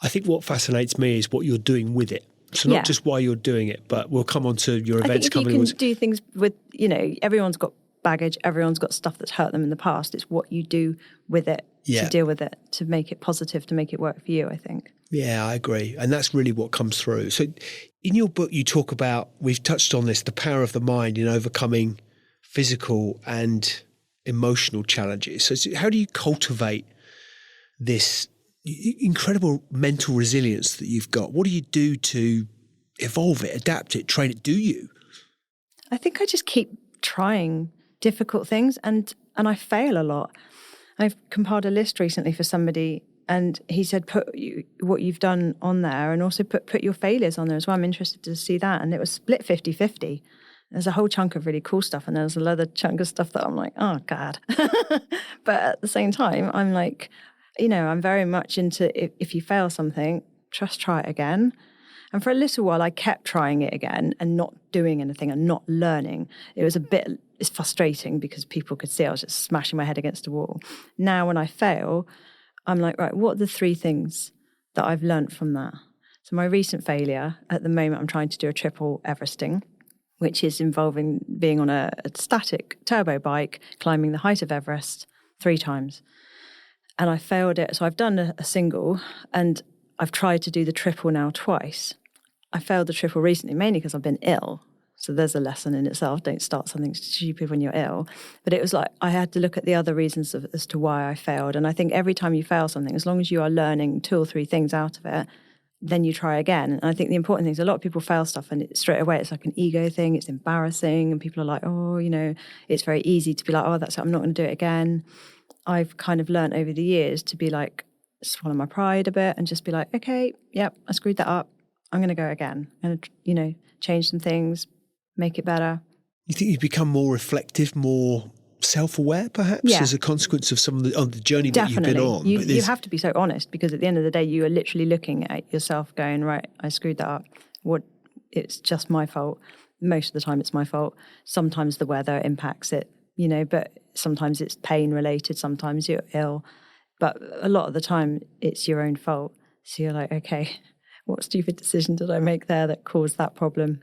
I think what fascinates me is what you're doing with it. So not just why you're doing it, but we'll come on to your events company.
You can do things with, everyone's got baggage, everyone's got stuff that's hurt them in the past. It's what you do with it to deal with it, to make it positive, to make it work for you, I think.
Yeah, I agree. And that's really what comes through. So in your book, you talk about, we've touched on this, the power of the mind in overcoming physical and emotional challenges. So how do you cultivate this incredible mental resilience that you've got? What do you do to evolve it, adapt it, train it? Do you?
I think I just keep trying difficult things and I fail a lot. I've compiled a list recently for somebody and he said, put what you've done on there and also put your failures on there as well. I'm interested to see that. And it was split 50-50. There's a whole chunk of really cool stuff and there's another chunk of stuff that I'm like, oh God. But at the same time, I'm like, I'm very much into if you fail something, just try it again. And for a little while, I kept trying it again and not doing anything and not learning. It's frustrating because people could see I was just smashing my head against a wall. Now, when I fail, I'm like, right, what are the 3 things that I've learned from that? So my recent failure, at the moment, I'm trying to do a triple Everesting, which is involving being on a static turbo bike, climbing the height of Everest 3 times. And I failed it. So I've done a single and I've tried to do the triple now twice. I failed the triple recently, mainly because I've been ill. So there's a lesson in itself. Don't start something stupid when you're ill. But it was like I had to look at the other reasons as to why I failed. And I think every time you fail something, as long as you are learning 2 or 3 things out of it, then you try again. And I think the important thing is a lot of people fail stuff and straight away it's like an ego thing. It's embarrassing. And people are like, oh, it's very easy to be like, oh, that's it. I'm not going to do it again. I've kind of learned over the years to be like, swallow my pride a bit and just be like, okay, yep, I screwed that up. I'm going to go again and, change some things, make it better.
You think you've become more reflective, more self-aware perhaps as a consequence of some of the journey that you've been on?
You have to be so honest because at the end of the day, you are literally looking at yourself going, right, I screwed that up. It's just my fault. Most of the time it's my fault. Sometimes the weather impacts it, but sometimes it's pain related. Sometimes you're ill. But a lot of the time, it's your own fault. So you're like, okay, what stupid decision did I make there that caused that problem?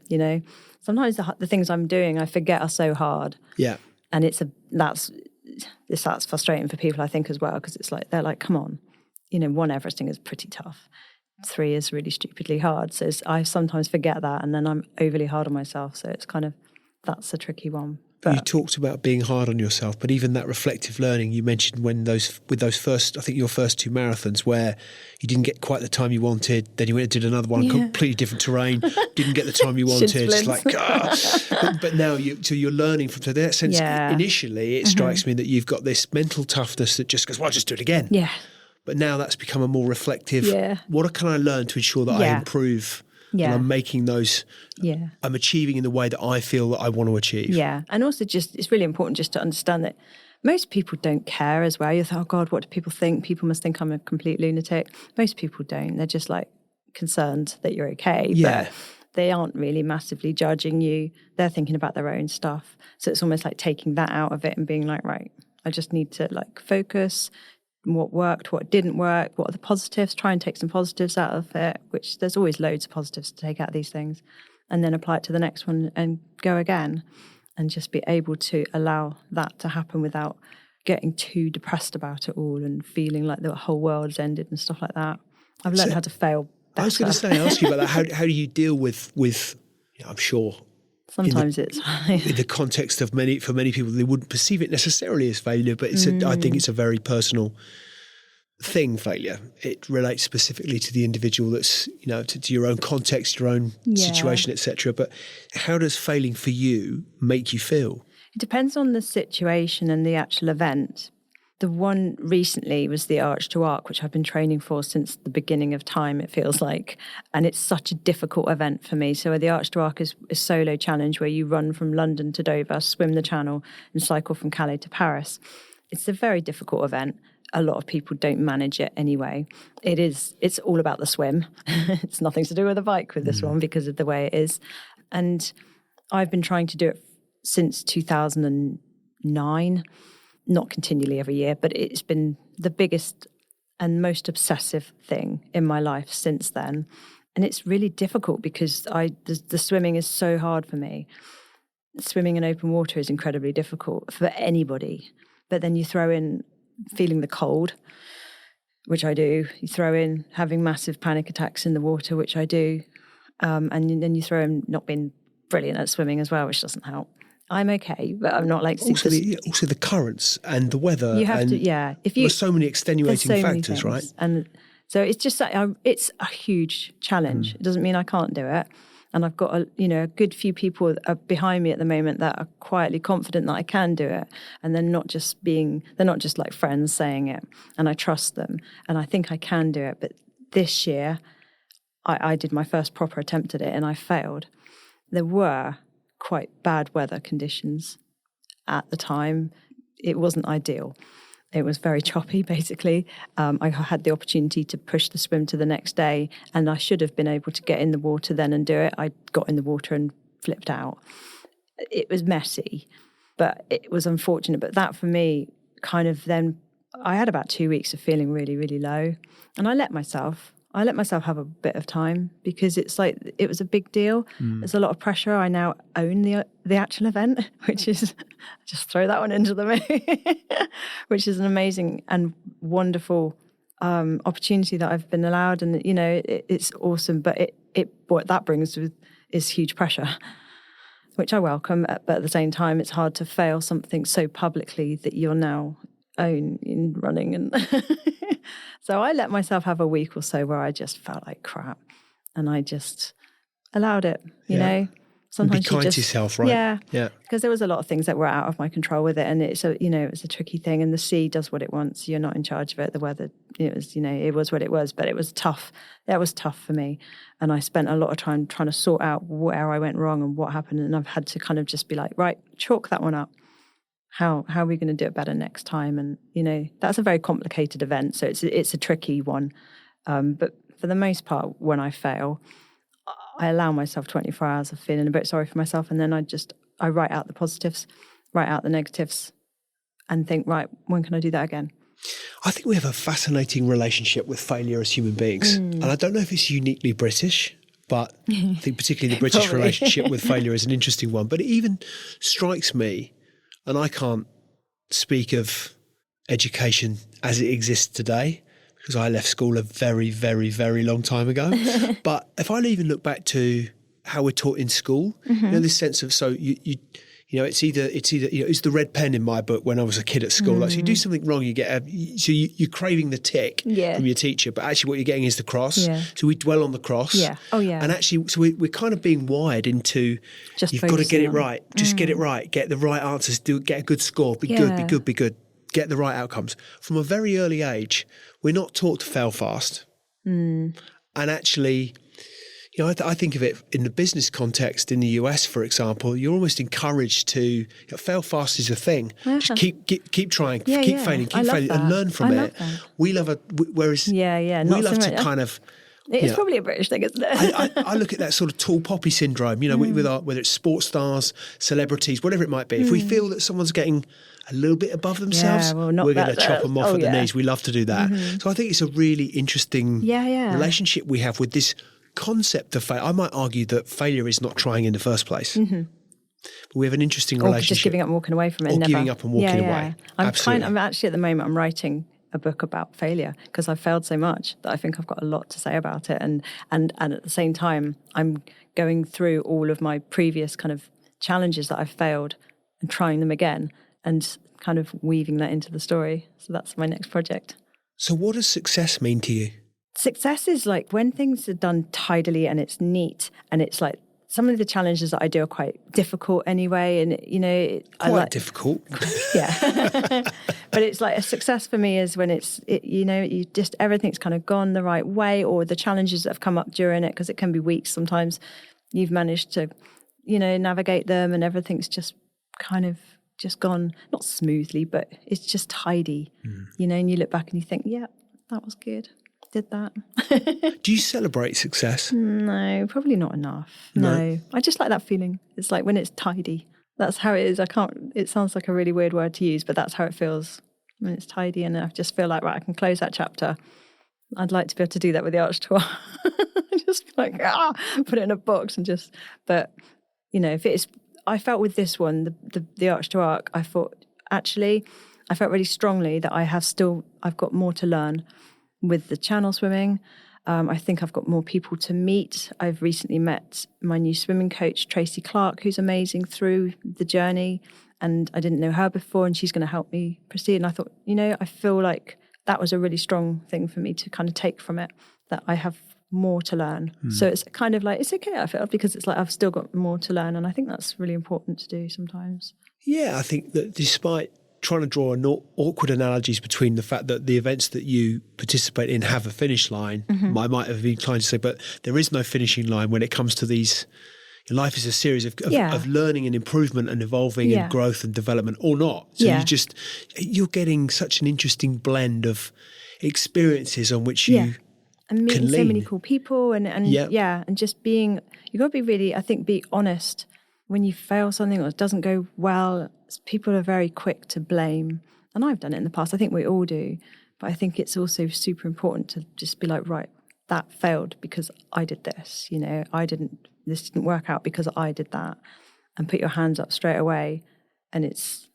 Sometimes the things I'm doing, I forget are so hard.
Yeah,
and that's frustrating for people, I think, as well, because it's like they're like, come on, 1 Everesting is pretty tough. 3 is really stupidly hard. So I sometimes forget that, and then I'm overly hard on myself. So it's kind of that's a tricky one.
You talked about being hard on yourself, but even that reflective learning you mentioned with those first, I think your first 2 marathons where you didn't get quite the time you wanted, then you went and did another one, completely different terrain, didn't get the time you wanted. It's like, but now you're learning from that sense. Yeah. Initially, it strikes me that you've got this mental toughness that just goes, well, I'll just do it again.
Yeah.
But now that's become a more reflective, what can I learn to ensure that I improve? Yeah. And I'm making those, I'm achieving in the way that I feel that I want to achieve.
Yeah. And also it's really important just to understand that most people don't care as well. You think, oh God, what do people think? People must think I'm a complete lunatic. Most people don't. They're just like concerned that you're okay.
Yeah.
But they aren't really massively judging you. They're thinking about their own stuff. So it's almost like taking that out of it and being like, right, I just need to like focus, what worked, what didn't work, what are the positives, try and take some positives out of it, which there's always loads of positives to take out of these things, and then apply it to the next one and go again and just be able to allow that to happen without getting too depressed about it all and feeling like the whole world has ended and stuff like that. I've learned how to fail better.
I was going to ask you about that. How do you deal with I'm sure
sometimes it's
in the context of for many people, they wouldn't perceive it necessarily as failure, but I think it's a very personal thing, failure. It relates specifically to the individual that's, to your own context, your own situation, etc. But how does failing for you make you feel?
It depends on the situation and the actual event. The one recently was the Arch to Arc, which I've been training for since the beginning of time, it feels like. And it's such a difficult event for me. So the Arch to Arc is a solo challenge where you run from London to Dover, swim the channel, and cycle from Calais to Paris. It's a very difficult event. A lot of people don't manage it anyway. It's all about the swim. It's nothing to do with the bike with this one because of the way it is. And I've been trying to do it since 2009. Not continually every year, but it's been the biggest and most obsessive thing in my life since then. And it's really difficult because the swimming is so hard for me. Swimming in open water is incredibly difficult for anybody. But then you throw in feeling the cold, which I do. You throw in having massive panic attacks in the water, which I do. And then you throw in not being brilliant at swimming as well, which doesn't help. I'm okay, but I'm not like
also the currents and the weather.
You have to, yeah. If you,
there's so many extenuating factors, right?
And so it's just it's a huge challenge. It doesn't mean I can't do it, and I've got a good few people behind me at the moment that are quietly confident that I can do it, and they're not just like friends saying it, and I trust them, and I think I can do it. But this year, I did my first proper attempt at it, and I failed. There were quite bad weather conditions at the time. It wasn't ideal. It was very choppy, basically. I had the opportunity to push the swim to the next day, and I should have been able to get in the water then and do it. I got in the water and flipped out. It was messy, but it was unfortunate. But that for me, kind of then, I had about 2 weeks of feeling really, really low, and I let myself have a bit of time because it's like it was a big deal. There's a lot of pressure. I now own the actual event, which is just throw that one into the mix, which is an amazing and wonderful opportunity that I've been allowed, and it's awesome. But what that brings is huge pressure, which I welcome. But at the same time, it's hard to fail something so publicly that you're now own in running and. So I let myself have a week or so where I just felt like crap, and I just allowed it. You know, sometimes
be kind to yourself, right?
Yeah. Because there was a lot of things that were out of my control with it, and it's a tricky thing. And the sea does what it wants. You're not in charge of it. The weather, it was what it was. But it was tough. That was tough for me, and I spent a lot of time trying to sort out where I went wrong and what happened. And I've had to kind of just be like, right, chalk that one up. How are we going to do it better next time? And, that's a very complicated event. So it's a tricky one. But for the most part, when I fail, I allow myself 24 hours of feeling a bit sorry for myself. And then I write out the positives, write out the negatives, and think, right, when can I do that again?
I think we have a fascinating relationship with failure as human beings. And I don't know if it's uniquely British, but I think particularly the British relationship with failure is an interesting one. But it even strikes me, and I can't speak of education as it exists today because I left school a very, very, very long time ago. But if I even look back to how we're taught in school, this sense of, so it's either it's the red pen in my book when I was a kid at school. Like, so you do something wrong, you get you're craving the tick from your teacher, but actually what you're getting is the cross. Yeah. So we dwell on the cross. Yeah. Oh yeah. And actually, so we're kind of being wired into you've got to get it right. Just get it right. Get the right answers. Get a good score. Be good. Be good. Get the right outcomes. From a very early age, we're not taught to fail fast. And actually, I think of it in the business context in the US, for example. You're almost encouraged to fail fast is a thing. Just keep trying, keep failing, and learn from it. We love whereas we love to kind of.
It's probably a British thing, isn't it?
I look at that sort of tall poppy syndrome. With whether it's sports stars, celebrities, whatever it might be. If we feel that someone's getting a little bit above themselves, we're going to chop them off at the knees. We love to do that. So I think it's a really interesting relationship we have with this concept of failure. I might argue that failure is not trying in the first place. But we have an interesting relationship.
Or just giving up and walking away from it.
Or giving up and walking away. Absolutely.
I'm actually at the moment, I'm writing a book about failure because I've failed so much that I think I've got a lot to say about it. And at the same time, I'm going through all of my previous kind of challenges that I've failed and trying them again and kind of weaving that into the story. So that's my next project.
So what does success mean to you?
Success is like when things are done tidily and it's neat and it's like some of the challenges that I do are quite difficult anyway. And, you know,
quite difficult.
Yeah. But it's like a success for me is when you know, you just, everything's kind of gone the right way, or the challenges that have come up during it, because it can be weeks sometimes, you've managed to, you know, navigate them and everything's just kind of just gone, not smoothly, but it's just tidy, you know, and you look back and you think, yeah, that was good. Did that.
Do you celebrate success?
No, probably not enough. No. I just like that feeling. It's like when it's tidy. That's how it is. It sounds like a really weird word to use, but that's how it feels when it's tidy. And I just feel like, right, I can close that chapter. I'd like to be able to do that with the Arch Tour. Just be like, put it in a box and just, but, you know, I felt with this one, the Arch to Arc, I felt really strongly that I've got more to learn with the channel swimming. I think I've got more people to meet. I've recently met my new swimming coach, Tracy Clark, who's amazing through the journey. And I didn't know her before, and she's going to help me proceed. And I thought, you know, I feel like that was a really strong thing for me to kind of take from it, that I have more to learn. So it's kind of like, it's okay, I feel, because it's like I've still got more to learn. And I think that's really important to do sometimes.
Yeah, I think that despite trying to draw awkward analogies between the fact that the events that you participate in have a finish line, I might have been inclined to say, but there is no finishing line when it comes to these. Life is a series of learning and improvement and evolving and growth and development, or not. So you're getting such an interesting blend of experiences on which you
and meeting
can
so
lean.
many cool people and just being, you got to be really, I think, be honest. When you fail something or it doesn't go well, people are very quick to blame. And I've done it in the past. I think we all do. But I think it's also super important to just be like, right, that failed because I did this. You know, this didn't work out because I did that. And put your hands up straight away. And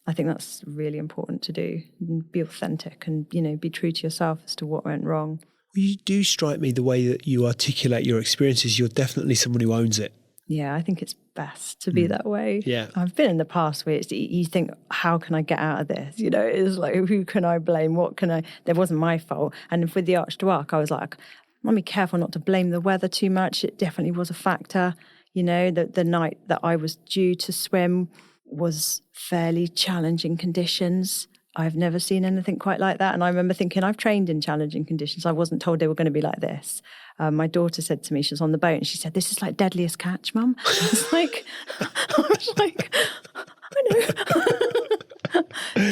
I think that's really important to do. And be authentic and, you know, be true to yourself as to what went wrong.
Well, you do strike me the way that you articulate your experiences. You're definitely someone who owns it.
Yeah, I think it's best to be that way.
Yeah.
I've been in the past where you think, how can I get out of this? You know, it's like, who can I blame? There wasn't my fault. And with the Arch to Arc, I was like, I'll be careful not to blame the weather too much. It definitely was a factor. You know, the night that I was due to swim was fairly challenging conditions. I've never seen anything quite like that. And I remember thinking, I've trained in challenging conditions. I wasn't told they were going to be like this. My daughter said to me, she was on the boat, and she said, "This is like Deadliest Catch, Mum." I was like, I know.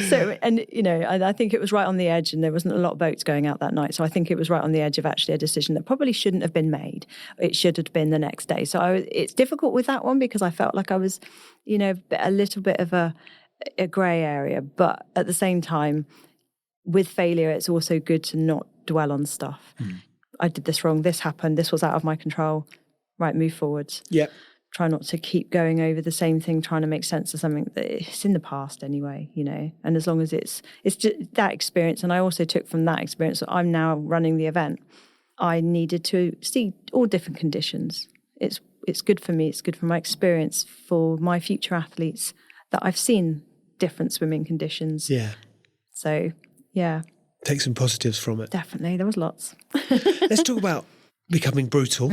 So, and, you know, I think it was right on the edge, and there wasn't a lot of boats going out that night. So I think it was right on the edge of actually a decision that probably shouldn't have been made. It should have been the next day. So it's difficult with that one because I felt like I was, you know, a little bit of a grey area. But at the same time, with failure, it's also good to not dwell on stuff. I did this wrong, this happened, this was out of my control. Right, move forwards.
Yeah.
Try not to keep going over the same thing, trying to make sense of something that it's in the past anyway, you know. And as long as it's just that experience, and I also took from that experience, so I'm now running the event, I needed to see all different conditions. It's good for me, it's good for my experience, for my future athletes, that I've seen different swimming conditions.
Yeah.
So, yeah.
Take some positives from it.
Definitely, there was lots.
Let's talk about Becoming Brutal.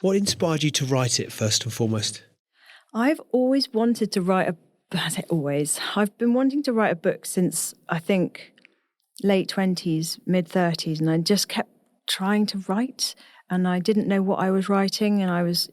What inspired you to write it first and foremost?
I've always wanted to write I've been wanting to write a book since, I think, late 20s, mid 30s, and I just kept trying to write, and I didn't know what I was writing, and there's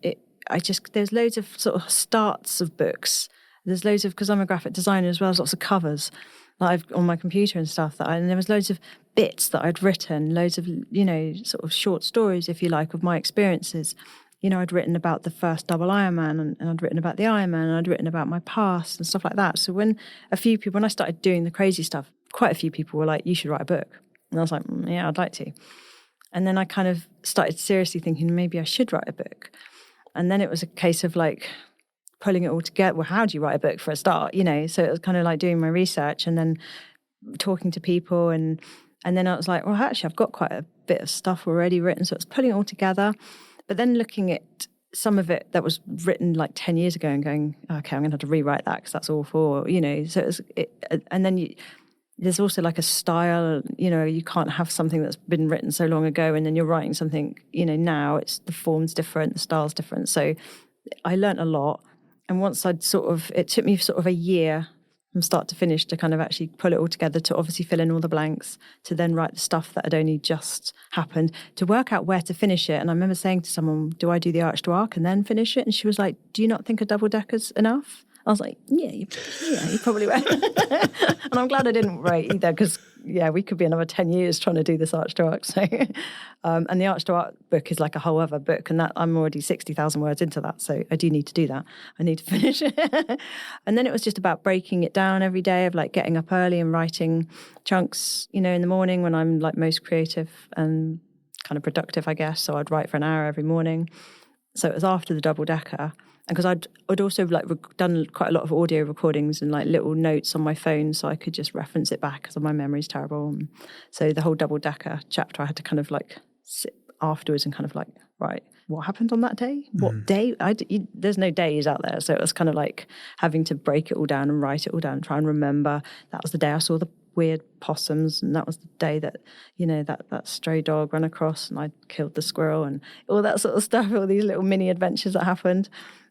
loads of sort of starts of books. There's loads of, because I'm a graphic designer as well, there's lots of covers that I've on my computer and stuff, and there was loads of bits that I'd written, loads of, you know, sort of short stories, if you like, of my experiences. You know, I'd written about the first double Ironman, and I'd written about the Ironman, and I'd written about my past and stuff like that. So when I started doing the crazy stuff, quite a few people were like, "You should write a book." And I was like, "Yeah, I'd like to." And then I kind of started seriously thinking, maybe I should write a book. And then it was a case of like pulling it all together. Well, how do you write a book for a start? You know, so it was kind of like doing my research and then talking to people. And then I was like, well, actually, I've got quite a bit of stuff already written. So it's pulling it all together. But then looking at some of it that was written like 10 years ago and going, okay, I'm going to have to rewrite that because that's awful, you know. So and then there's also like a style, you know, you can't have something that's been written so long ago and then you're writing something, you know, now the form's different, the style's different. So I learnt a lot. And once it took me sort of a year from start to finish to kind of actually pull it all together, to obviously fill in all the blanks, to then write the stuff that had only just happened, to work out where to finish it. And I remember saying to someone, do I do the arch to arc and then finish it? And she was like, do you not think a double decker's enough? I was like, yeah, you probably will. And I'm glad I didn't write either, because, we could be another 10 years trying to do this arch to arc. So, and the arch to arc book is like a whole other book, and that I'm already 60,000 words into that. So I do need to do that. I need to finish it. And then it was just about breaking it down every day, of like getting up early and writing chunks, in the morning when I'm like most creative and kind of productive, I guess. So I'd write for an hour every morning. So it was after the double decker. And because I'd also like done quite a lot of audio recordings and like little notes on my phone, so I could just reference it back, because my memory's terrible. And so the whole double decker chapter, I had to kind of like sit afterwards and kind of like, right, what happened on that day? What day? There's no days out there, so it was kind of like having to break it all down and write it all down and try and remember. That was the day I saw the weird possums, and that was the day that that stray dog ran across and I killed the squirrel, and all that sort of stuff, all these little mini adventures that happened.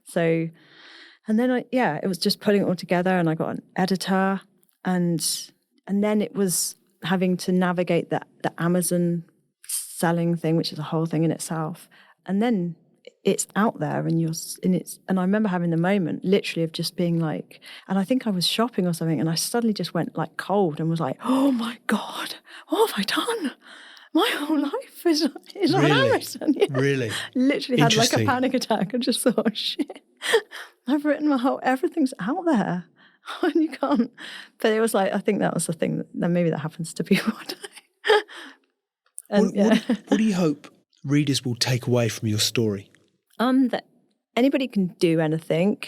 So, and then it was just putting it all together, and I got an editor, and then it was having to navigate the Amazon selling thing, which is a whole thing in itself. And then it's out there, and I remember having the moment literally of just being like, and I think I was shopping or something, and I suddenly just went like cold and was like, oh my God, what have I done? My whole life is on Amazon. Yeah.
Really?
Literally had like a panic attack and just thought, oh, shit, I've written everything's out there. And you can't. But it was like, I think that was the thing that maybe that happens to people. And,
what do you hope readers will take away from your story?
That anybody can do anything.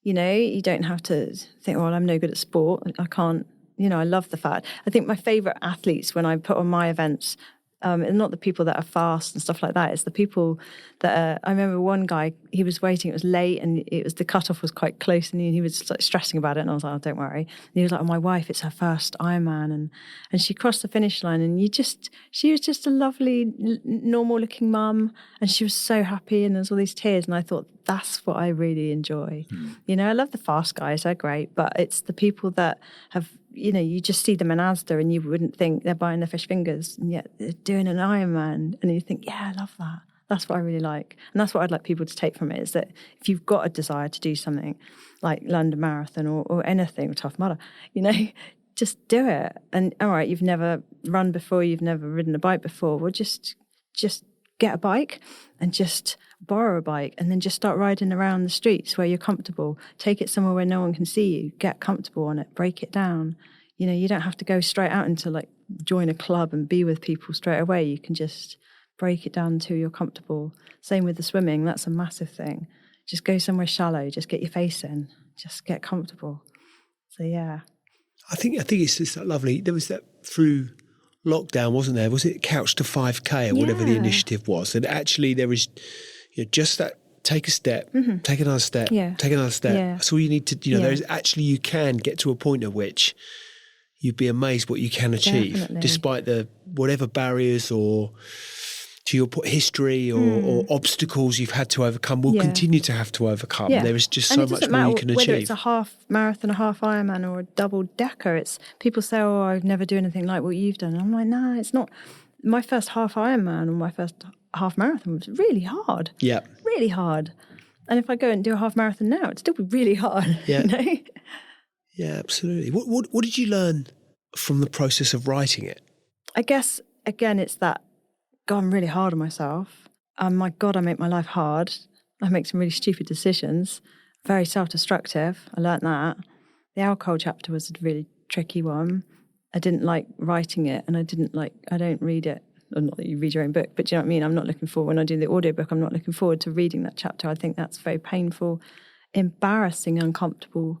You don't have to think, well, I'm no good at sport. I can't. I love the fact. I think my favourite athletes, when I put on my events, and not the people that are fast and stuff like that. It's the people that I remember one guy, he was waiting, it was late, and the cutoff was quite close, and he was like stressing about it, and I was like, oh, don't worry. And he was like, oh, my wife, it's her first Ironman, and she crossed the finish line, and she was just a lovely, normal looking mum, and she was so happy, and there's all these tears, and I thought, that's what I really enjoy. I love the fast guys, they're great, but it's the people that have, you just see them in Asda and you wouldn't think they're buying their fish fingers, and yet they're doing an Ironman, and you think, yeah, I love that. That's what I really like. And that's what I'd like people to take from it, is that if you've got a desire to do something like London Marathon or anything, Tough Mudder, just do it. And all right, you've never run before, you've never ridden a bike before, well, just get a bike and just borrow a bike, and then just start riding around the streets where you're comfortable. Take it somewhere where no one can see you. Get comfortable on it. Break it down. You don't have to go straight out into like join a club and be with people straight away. You can just break it down until you're comfortable. Same with the swimming. That's a massive thing. Just go somewhere shallow. Just get your face in. Just get comfortable. So yeah.
I think it's just that lovely. There was that through lockdown, wasn't there? Was it Couch to 5K or whatever the initiative was? And actually there is just that, take a step, take another step, take another step. Yeah. That's all you need to, there's actually, you can get to a point at which you'd be amazed what you can achieve, despite the whatever barriers or to your history or obstacles you've had to overcome, will continue to have to overcome. There is just so much more you can achieve.
Whether it's a half marathon, a half Ironman, or a double decker, it's people say, oh, I've never do anything like what you've done. And I'm like, nah, it's not. My first half Ironman or my first half marathon was really hard. Yeah. Really hard. And if I go and do a half marathon now, it'd still be really hard. Yeah.
Yeah, absolutely. What did you learn from the process of writing it?
I guess, again, it's that, God, I'm really hard on myself. My God, I make my life hard. I make some really stupid decisions. Very self-destructive. I learnt that. The alcohol chapter was a really tricky one. I didn't like writing it, and I don't read it. Or not that you read your own book, but do you know what I mean? I'm not looking forward, when I do the audiobook, I'm not looking forward to reading that chapter. I think that's very painful, embarrassing, uncomfortable.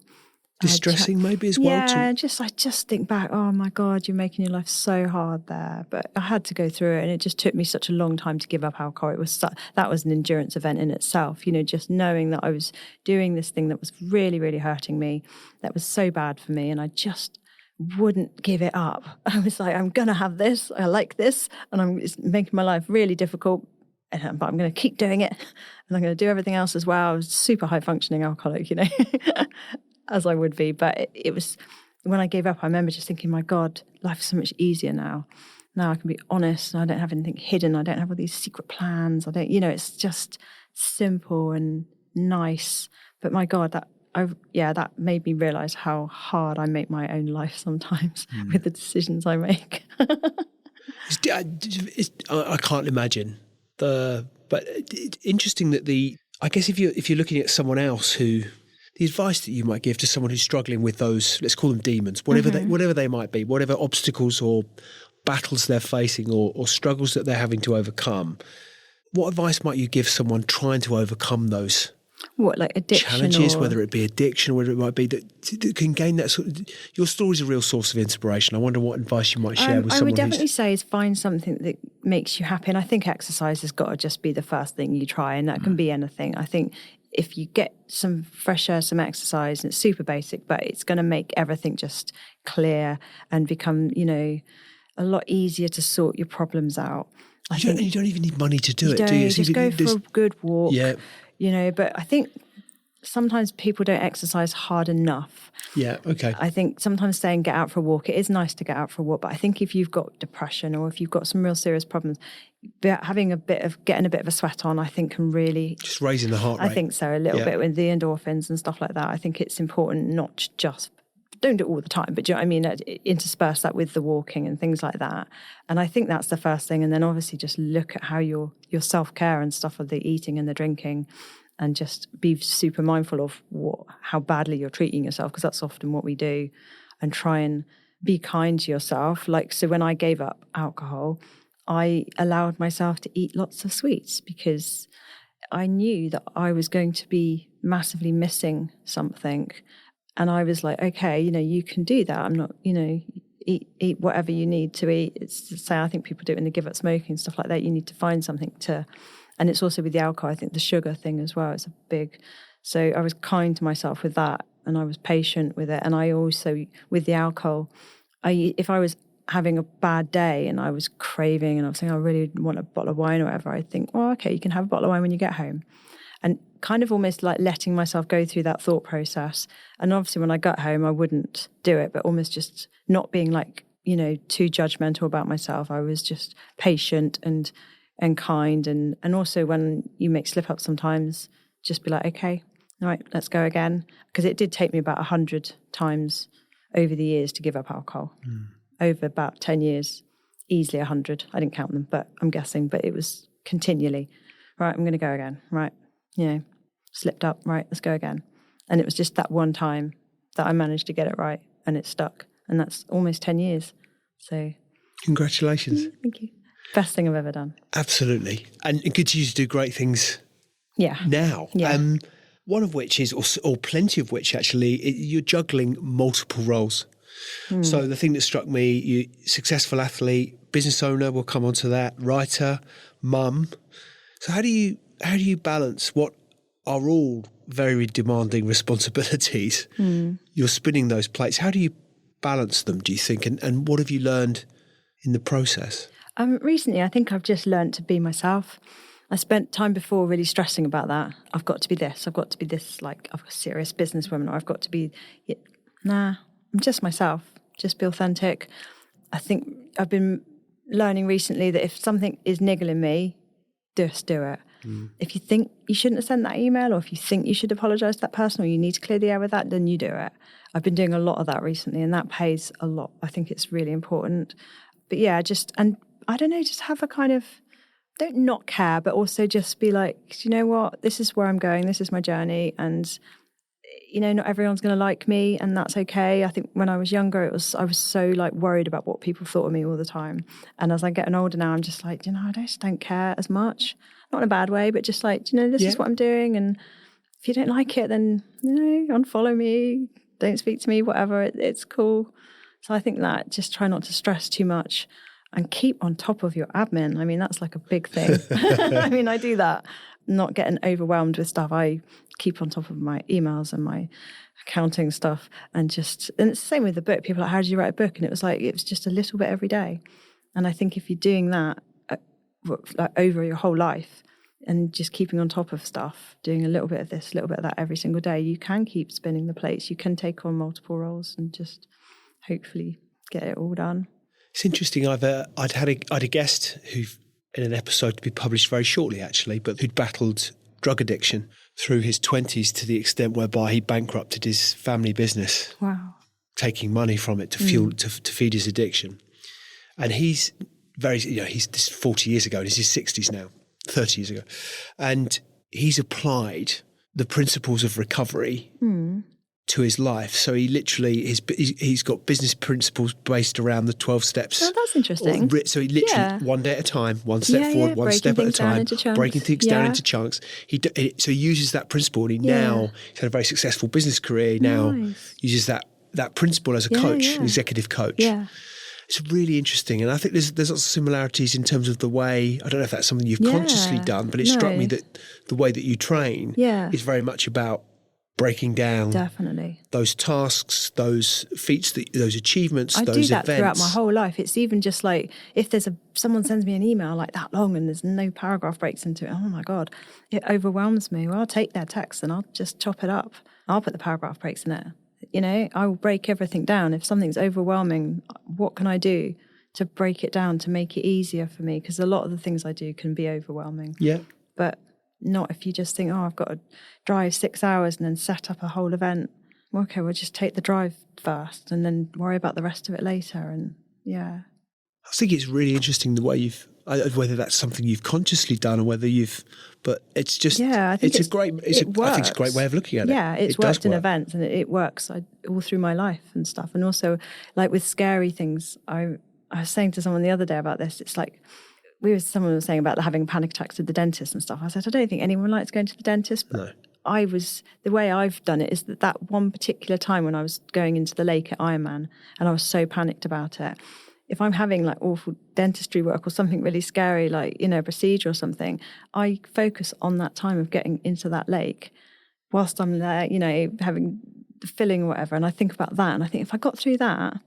Distressing maybe as well.
Yeah, I just think back, oh my God, you're making your life so hard there. But I had to go through it, and it just took me such a long time to give up alcohol. That was an endurance event in itself, just knowing that I was doing this thing that was really, really hurting me, that was so bad for me, and I just wouldn't give it up. I was like, I'm going to have this, I like this, and it's making my life really difficult, but I'm going to keep doing it, and I'm going to do everything else as well. I was super high functioning alcoholic, as I would be. But it was, when I gave up, I remember just thinking, my God, life is so much easier now. Now I can be honest, and I don't have anything hidden. I don't have all these secret plans. I don't, it's just simple and nice. But my God, that made me realize how hard I make my own life sometimes with the decisions I make.
I can't imagine but it's interesting that I guess if you're looking at someone else the advice that you might give to someone who's struggling with those, let's call them demons, whatever they might be, whatever obstacles or battles they're facing or struggles that they're having to overcome, what advice might you give someone trying to overcome those?
What, like addiction?
Challenges, whether it be addiction, whether it might be that can gain that sort of. Your story's a real source of inspiration. I wonder what advice you might share with someone.
I would definitely say is find something that makes you happy. And I think exercise has got to just be the first thing you try, and that can be anything. I think if you get some fresh air, some exercise, and it's super basic, but it's going to make everything just clear and become, a lot easier to sort your problems out.
You don't even need money to do it, do you?
Just go for a good walk.
Yeah.
But I think sometimes people don't exercise hard enough.
Yeah, okay.
I think sometimes saying get out for a walk, it is nice to get out for a walk, but I think if you've got depression or if you've got some real serious problems, getting a bit of a sweat on, I think can really...
Just raising the heart rate.
I think so, a little bit with the endorphins and stuff like that. I think it's important not just... Don't do it all the time, but do you know what I mean? Intersperse that with the walking and things like that. And I think that's the first thing. And then obviously just look at how your self-care and stuff of the eating and the drinking, and just be super mindful of how badly you're treating yourself, because that's often what we do, and try and be kind to yourself. Like, so when I gave up alcohol, I allowed myself to eat lots of sweets because I knew that I was going to be massively missing something. And I was like, okay, you can do that. I'm not, eat whatever you need to eat. It's to say, I think people do it when they give up smoking, stuff like that. You need to find something and it's also with the alcohol, I think the sugar thing as well is a big, so I was kind to myself with that, and I was patient with it. And I also, with the alcohol, if I was having a bad day and I was craving and I was saying, I really want a bottle of wine or whatever, I think, well, okay, you can have a bottle of wine when you get home. And kind of almost like letting myself go through that thought process. And obviously when I got home, I wouldn't do it, but almost just not being like, too judgmental about myself. I was just patient and kind. And also when you make slip ups sometimes, just be like, okay, all right, let's go again. Because it did take me about 100 times over the years to give up alcohol. Over about 10 years, easily 100. I didn't count them, but I'm guessing. But it was continually, right, I'm going to go again. Right. Slipped up, right, let's go again. And it was just that one time that I managed to get it right, and it stuck. And that's almost 10 years. So
congratulations.
Thank you. Best thing I've ever done.
Absolutely. And good to you to do great things now.
Yeah.
One of which is, or plenty of which actually, you're juggling multiple roles. So the thing that struck me, you successful athlete, business owner, we'll come on to that, writer, mum. So how do you balance what are all very demanding responsibilities? You're spinning those plates. How do you balance them, do you think? And what have you learned in the process?
Recently, I think I've just learned to be myself. I spent time before really stressing about that. I've got to be this. I've got to be this, like, I'm a serious businesswoman, or I've got to be... Nah, I'm just myself. Just be authentic. I think I've been learning recently that if something is niggling me, just do it. If you think you shouldn't have sent that email, or if you think you should apologise to that person, or you need to clear the air with that, then you do it. I've been doing a lot of that recently, and that pays a lot. I think it's really important. But yeah, and I don't know, just have a kind of, don't not care, but also just be like, you know what, this is where I'm going, this is my journey, and not everyone's going to like me, and that's okay. I think when I was younger, I was so like worried about what people thought of me all the time. And as I'm getting older now, I'm just like, I just don't care as much. Not in a bad way, but just like, this is what I'm doing. And if you don't like it, then, unfollow me, don't speak to me, whatever, it's cool. So I think that just try not to stress too much and keep on top of your admin. I mean, that's like a big thing. I mean, I do that. Not getting overwhelmed with stuff. I keep on top of my emails and my accounting stuff, and it's the same with the book. People are like, how did you write a book? And it was just a little bit every day. And I think if you're doing that, like over your whole life, and just keeping on top of stuff, doing a little bit of this, a little bit of that every single day, you can keep spinning the plates. You can take on multiple roles and just hopefully get it all done.
It's interesting. I'd had a guest who, in an episode to be published very shortly, actually, but who'd battled drug addiction through his 20s to the extent whereby he bankrupted his family business.
Wow.
Taking money from it to fuel to feed his addiction. And he's he's this 40 years ago, and he's his 60s now, 30 years ago. And he's applied the principles of recovery to his life. So he literally, he's got business principles based around the 12 steps.
Oh, that's interesting.
So he literally, one day at a time, one step forward, one step at a time, breaking things down into chunks. So he uses that principle, and he's had a very successful business career. He now uses that principle as a coach, an executive coach. Yeah. It's really interesting. And I think there's lots of similarities in terms of the way, I don't know if that's something you've consciously done, but it struck me that the way that you train is very much about breaking down those tasks, those feats, those achievements, those events. I do that
throughout my whole life. It's even just like if there's someone sends me an email like that long and there's no paragraph breaks into it, oh my God, it overwhelms me. Well, I'll take their text and I'll just chop it up. I'll put the paragraph breaks in it. You know, I will break everything down. If something's overwhelming, what can I do to break it down, to make it easier for me? Because a lot of the things I do can be overwhelming. Yeah. But not if you just think, oh, I've got to drive 6 hours and then set up a whole event. Well, okay, we'll just take the drive first and then worry about the rest of it later. And I
think it's really interesting the way whether that's something you've consciously done or whether but it's just, I think I think it's a great way of looking at it.
Yeah, it's worked in events and it works all through my life and stuff. And also, like with scary things, I was saying to someone the other day about this, it's like, someone was saying about having panic attacks at the dentist and stuff. I said, I don't think anyone likes going to the dentist, but the way I've done it is that one particular time when I was going into the lake at Ironman and I was so panicked about it, if I'm having like awful dentistry work or something really scary, like, a procedure or something, I focus on that time of getting into that lake whilst I'm there, having the filling or whatever. And I think about that. And I think if I got through that,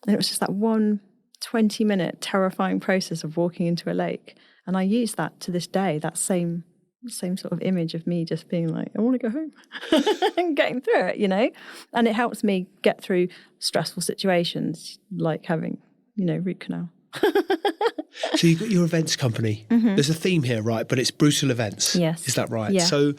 and it was just that 20-minute terrifying process of walking into a lake. And I use that to this day, that same sort of image of me just being like, I want to go home and getting through it, And it helps me get through stressful situations like having, root canal.
So you've got your events company. Mm-hmm. There's a theme here, right? But it's brutal events.
Yes.
Is that right?
Yeah.
So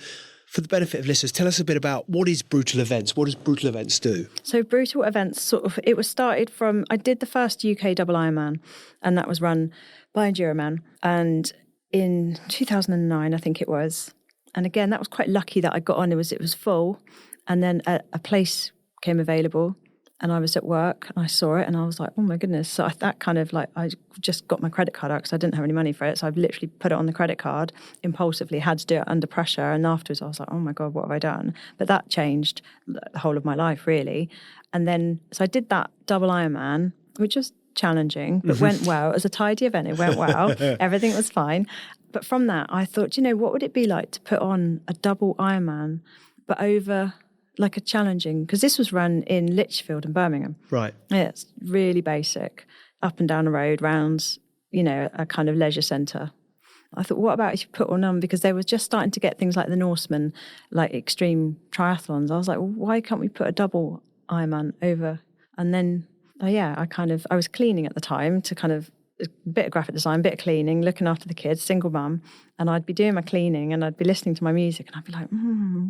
for the benefit of listeners, tell us a bit about what is brutal events? What does brutal events do?
So brutal events it was started from, I did the first UK double Ironman, and that was run by Enduroman. And in 2009, I think it was. And again, that was quite lucky that I got on. It was full. And then a place came available. And I was at work and I saw it and I was like, oh my goodness. So that kind of like, I just got my credit card out because I didn't have any money for it. So I've literally put it on the credit card, impulsively had to do it under pressure. And afterwards I was like, oh my God, what have I done? But that changed the whole of my life really. And then, so I did that double Ironman, which was challenging, but went well. It was a tidy event. It went well. Everything was fine. But from that, I thought, what would it be like to put on a double Ironman, but over like a challenging, because this was run in Lichfield and Birmingham.
Right.
Yeah, it's really basic, up and down the road, rounds, a kind of leisure centre. I thought, what about if you put one on? Because they were just starting to get things like the Norseman, like extreme triathlons. I was like, well, why can't we put a double Ironman over? And then, I was cleaning at the time to kind of a bit of graphic design, bit of cleaning, looking after the kids, single mum. And I'd be doing my cleaning and I'd be listening to my music and I'd be like,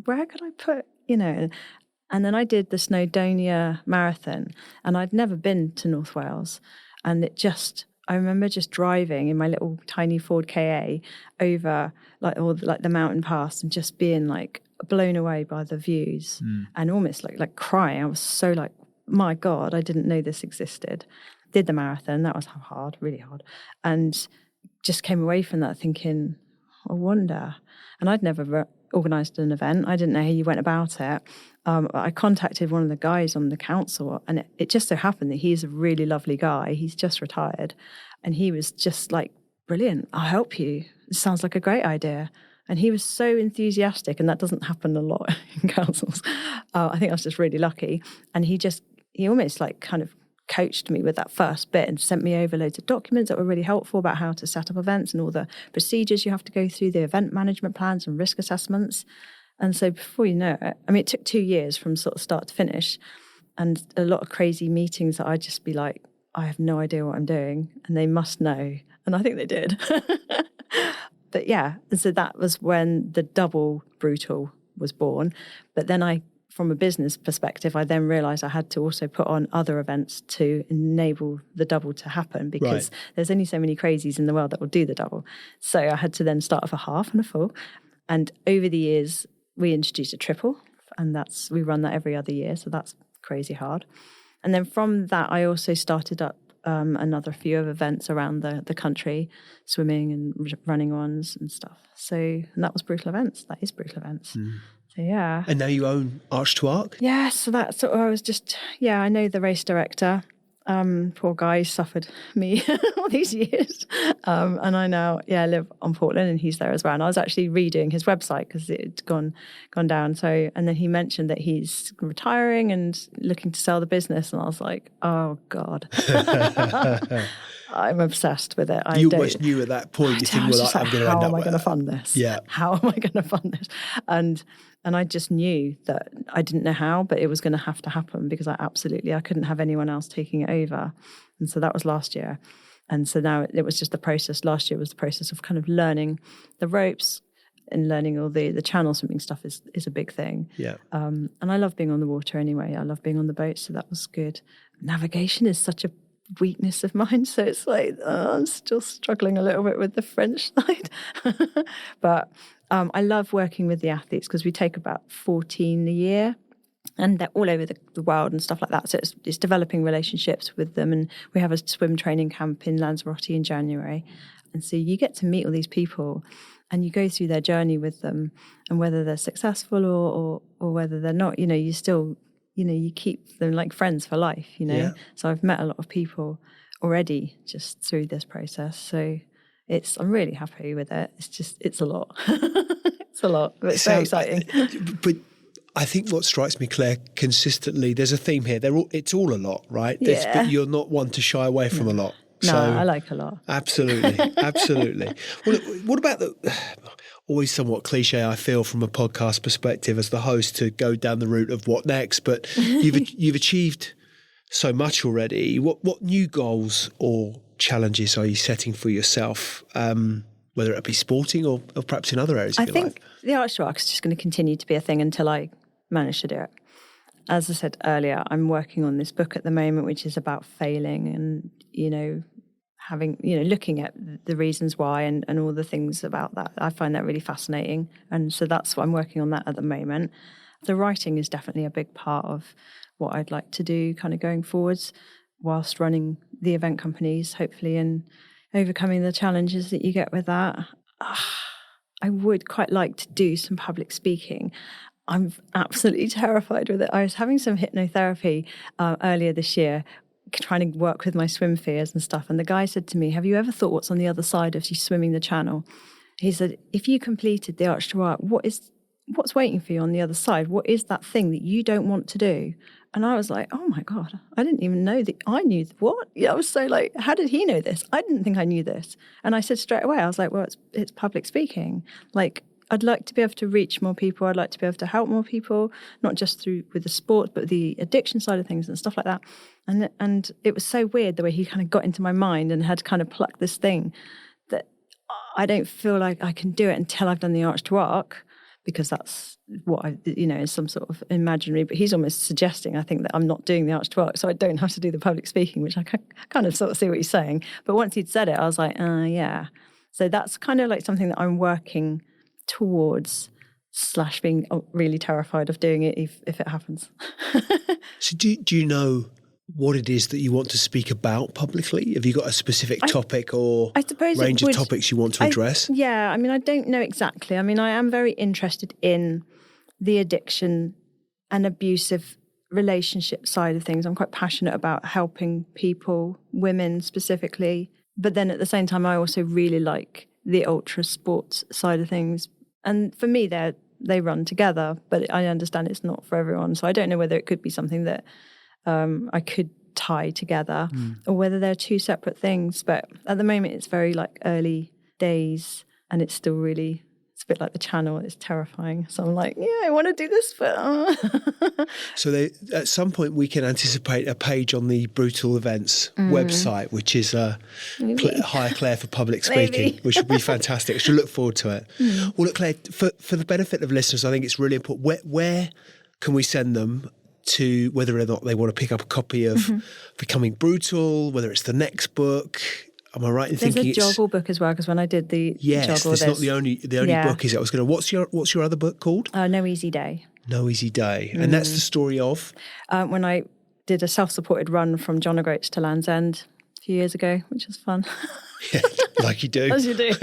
where could I put, And then I did the Snowdonia Marathon and I'd never been to North Wales. And I remember just driving in my little tiny Ford KA over the mountain pass and just being like blown away by the views and almost like crying. I was so like, my God, I didn't know this existed. Did the marathon, that was hard, really hard. And just came away from that thinking, I wonder. And I'd never organised an event. I didn't know how you went about it. I contacted one of the guys on the council and it just so happened that he's a really lovely guy. He's just retired. And he was just like, brilliant, I'll help you. It sounds like a great idea. And he was so enthusiastic, and that doesn't happen a lot in councils. I think I was just really lucky. And he almost like kind of coached me with that first bit and sent me over loads of documents that were really helpful about how to set up events and all the procedures you have to go through, the event management plans and risk assessments. And so before you know it, I mean, it took 2 years from sort of start to finish, and a lot of crazy meetings that I'd just be like, I have no idea what I'm doing, and they must know. And I think they did. But yeah, and so that was when the double brutal was born. But then from a business perspective, I then realised I had to also put on other events to enable the double to happen, because there's only so many crazies in the world that will do the double. So I had to then start off a half and a full. And over the years, we introduced a triple, and we run that every other year. So that's crazy hard. And then from that, I also started up another few of events around the country, swimming and running ones and stuff. And that was Brutal Events. That is Brutal Events. So yeah.
And now you own Arch to Arc?
Yeah, so that's sort of, I know the race director. Poor guy suffered me all these years. And I now, live on Portland, and he's there as well. And I was actually redoing his website because it had gone down. So, and then he mentioned that he's retiring and looking to sell the business. And I was like, oh God. I'm obsessed with it.
You almost knew at that point, you think, well, I'm going to end up
how am I going to fund this?
Yeah.
How am I going to fund this? And I just knew that I didn't know how, but it was going to have to happen, because I couldn't have anyone else taking it over. And so that was last year. And so now it was just the process. Last year was the process of kind of learning the ropes and learning all the channel swimming stuff is a big thing.
Yeah.
And I love being on the water anyway. I love being on the boat. So that was good. Navigation is such a weakness of mine. So it's like, I'm still struggling a little bit with the French side. But I love working with the athletes, because we take about 14 a year, and they're all over the world and stuff like that. So it's developing relationships with them. And we have a swim training camp in Lanzarote in January. And so you get to meet all these people, and you go through their journey with them, and whether they're successful or whether they're not, you still, you keep them like friends for life,
Yeah.
So I've met a lot of people already just through this process. So I'm really happy with it. It's a lot. It's a lot, but it's very exciting.
But I think what strikes me, Claire, consistently, there's a theme here. It's all a lot, right? But you're not one to shy away from a lot.
No, I like a lot.
Absolutely, absolutely. Well, what about always somewhat cliche, I feel, from a podcast perspective as the host, to go down the route of what next, but you've achieved so much already. What new goals or challenges are you setting for yourself, whether it be sporting or perhaps in other areas of your life? I think
the Arch to Arc is just going to continue to be a thing until I manage to do it. As I said earlier, I'm working on this book at the moment, which is about failing and, looking at the reasons why and all the things about that. I find that really fascinating. And so that's what I'm working on that at the moment. The writing is definitely a big part of what I'd like to do kind of going forwards, whilst running the event companies, hopefully, and overcoming the challenges that you get with that. I would quite like to do some public speaking. I'm absolutely terrified with it. I was having some hypnotherapy earlier this year, trying to work with my swim fears and stuff. And the guy said to me, have you ever thought what's on the other side of you swimming the channel? He said, if you completed the Arch to Arc, what's waiting for you on the other side? What is that thing that you don't want to do? And I was like, oh my God, I didn't even know that I knew what? I was so like, how did he know this? I didn't think I knew this. And I said straight away, I was like, well, it's public speaking. Like, I'd like to be able to reach more people. I'd like to be able to help more people, not just with the sport, but the addiction side of things and stuff like that. And it was so weird the way he kind of got into my mind and had kind of plucked this thing that I don't feel like I can do it until I've done the Arch to Arc, because that's what is some sort of imaginary, but he's almost suggesting, I think, that I'm not doing the Arch to Arc, so I don't have to do the public speaking, which I kind of sort of see what he's saying. But once he'd said it, I was like, yeah. So that's kind of like something that I'm working towards, / being really terrified of doing it if it happens.
So do you know what it is that you want to speak about publicly? Have you got a specific topic or range of topics you want to address?
I mean, I don't know exactly. I mean, I am very interested in the addiction and abusive relationship side of things. I'm quite passionate about helping people, women specifically. But then at the same time, I also really like the ultra sports side of things. And for me, they run together, but I understand it's not for everyone. So I don't know whether it could be something that I could tie together, or whether they're two separate things. But at the moment, it's very like early days, and it's still really, it's a bit like the channel. It's terrifying. So I'm like, yeah, I want to do this, but
So at some point we can anticipate a page on the Brutal Events website, which is hire Claire for public speaking, which would be fantastic. I should look forward to it. Well, look, Claire, for the benefit of listeners, I think it's really important. Where can we send them to, whether or not they want to pick up a copy of Becoming Brutal, whether it's the next book? Am I right in thinking
there's a joggle book as well? Because when I did the joggle,
it's not the only book, is it? I was going to. What's your other book called?
No Easy Day.
No Easy Day, and that's the story of
when I did a self-supported run from John O'Groats to Land's End a few years ago, which was fun.
Yeah, like you do.
As you do.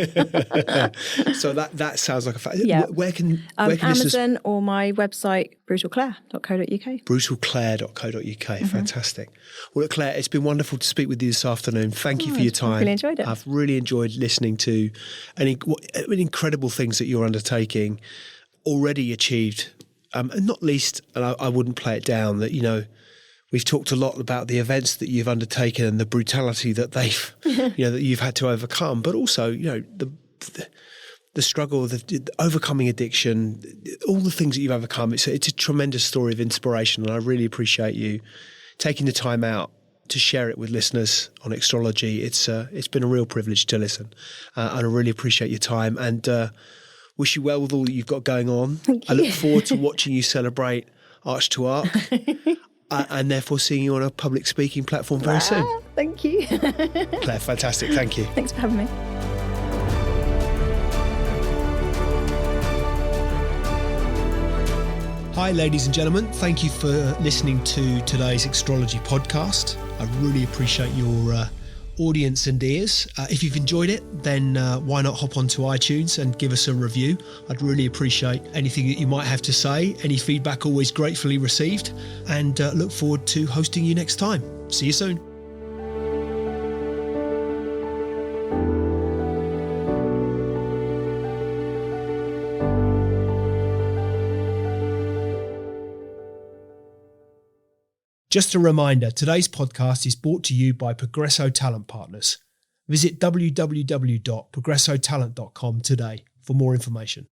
So that sounds like a fact.
Yeah.
Where can
Amazon or my website, brutalclaire.co.uk.
brutalclaire.co.uk. Fantastic. Well, look, Claire, it's been wonderful to speak with you this afternoon. Thank you for your time.
I really enjoyed it.
I've really enjoyed listening to any incredible things that you're undertaking, already achieved, and not least, and I wouldn't play it down, that, we've talked a lot about the events that you've undertaken and the brutality that they've, that you've had to overcome, but also, the struggle, the overcoming addiction, all the things that you've overcome. It's a tremendous story of inspiration, and I really appreciate you taking the time out to share it with listeners on Extrology. It's been a real privilege to listen, and I really appreciate your time, and wish you well with all that you've got going on.
Thank you.
I look forward to watching you celebrate Arch to Arc. And therefore seeing you on a public speaking platform very soon.
Thank you.
Claire, fantastic. Thank you.
Thanks for having me.
Hi, ladies and gentlemen. Thank you for listening to today's Extrology podcast. I really appreciate your audience and ears. If you've enjoyed it, then why not hop onto iTunes and give us a review? I'd really appreciate anything that you might have to say. Any feedback always gratefully received, and look forward to hosting you next time. See you soon. Just a reminder, today's podcast is brought to you by Progresso Talent Partners. Visit www.progressotalent.com today for more information.